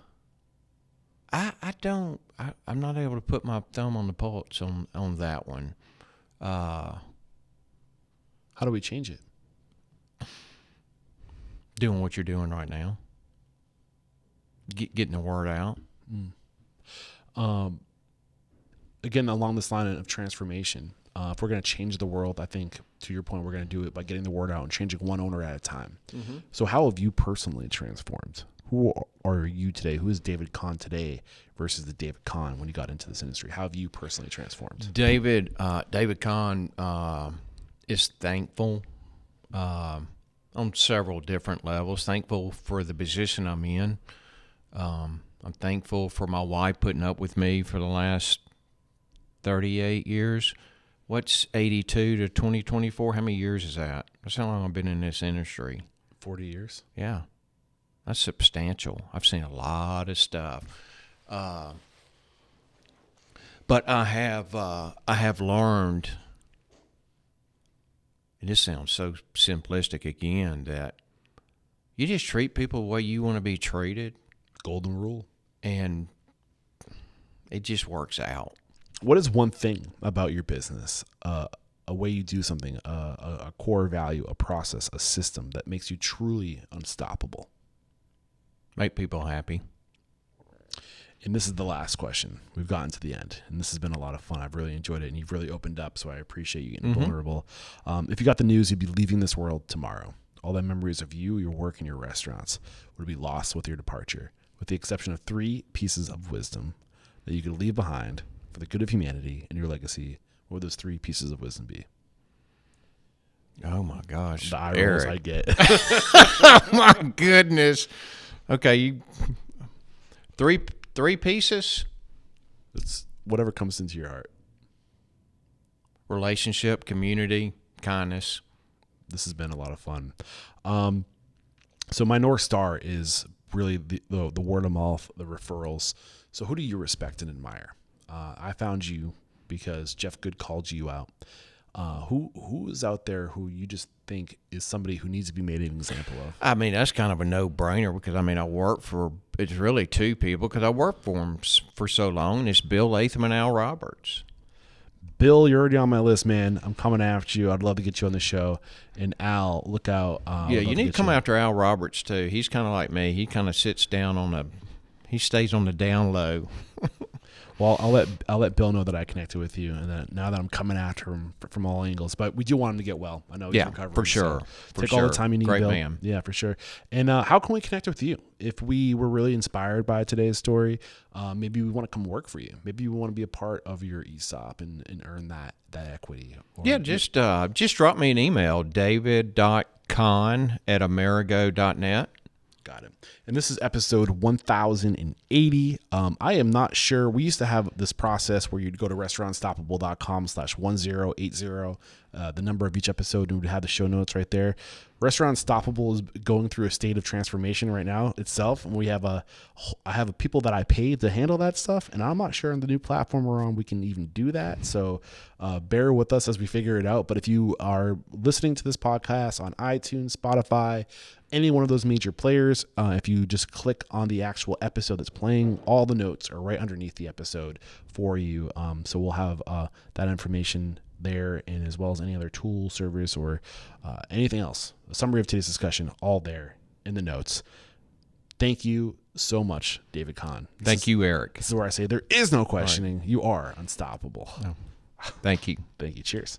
I'm not able to put my thumb on the pulse on that one. How do we change it? Doing what you're doing right now. Getting the word out. Again, along this line of transformation, if we're going to change the world, I think, to your point, we're going to do it by getting the word out and changing one owner at a time. Mm-hmm. So how have you personally transformed? Who are you today? Who is David Conn today versus the David Conn when you got into this industry? How have you personally transformed? David Conn is thankful on several different levels. Thankful for the position I'm in. I'm thankful for my wife putting up with me for the last 38 years. What's 82 to 2024? How many years is that? That's how long I've been in this industry. 40 years? Yeah. That's substantial. I've seen a lot of stuff. But I have learned, and this sounds so simplistic again, that you just treat people the way you want to be treated. Golden rule. And it just works out. What is one thing about your business, a way you do something, a core value, a process, a system that makes you truly unstoppable? Make people happy. And this is the last question. We've gotten to the end, and this has been a lot of fun. I've really enjoyed it, and you've really opened up, so I appreciate you getting vulnerable. If you got the news, you'd be leaving this world tomorrow. All the memories of you, your work, and your restaurants would be lost with your departure, with the exception of 3 pieces of wisdom that you could leave behind for the good of humanity and your legacy. What would those 3 pieces of wisdom be? Oh, my gosh. The eye rolls I get. Oh, my goodness. Okay, 3 pieces? It's whatever comes into your heart. Relationship, community, kindness. This has been a lot of fun. So my North Star is really the word of mouth, the referrals. So who do you respect and admire? I found you because Jeff Good called you out. Who is out there who you just think is somebody who needs to be made an example of? I mean, that's kind of a no-brainer because, I work for, it's really 2 people because I worked for them for so long, and it's Bill Latham and Al Roberts. Bill, you're already on my list, man. I'm coming after you. I'd love to get you on the show. And Al, look out. Yeah, you need to come after Al Roberts, too. He's kind of like me. He kind of sits down he stays on the down low. Well, I'll let Bill know that I connected with you, and that now that I'm coming after him from all angles. But we do want him to get well. I know he's recovering. For sure. So take all the time you need, Great Bill. man. Yeah, for sure. And how can we connect with you? If we were really inspired by today's story, maybe we want to come work for you. Maybe we want to be a part of your ESOP and earn that equity. Yeah, just drop me an email, david.conn@amerigo.net. Got it. And this is episode 1080. I am not sure. We used to have this process where you'd go to restaurantstoppable.com/1080, the number of each episode, and we'd have the show notes right there. Restaurant Stoppable is going through a state of transformation right now itself. And I have people that I paid to handle that stuff, and I'm not sure on the new platform we're on we can even do that. So bear with us as we figure it out. But if you are listening to this podcast on iTunes, Spotify, any one of those major players, if you just click on the actual episode that's playing, all the notes are right underneath the episode for you. So we'll have that information there, and as well as any other tool, service, or anything else. A summary of today's discussion, all there in the notes. Thank you so much, David Conn. Thank you, Eric. This is where I say there is no questioning. Right. You are unstoppable. No. Thank you. Thank you. Cheers.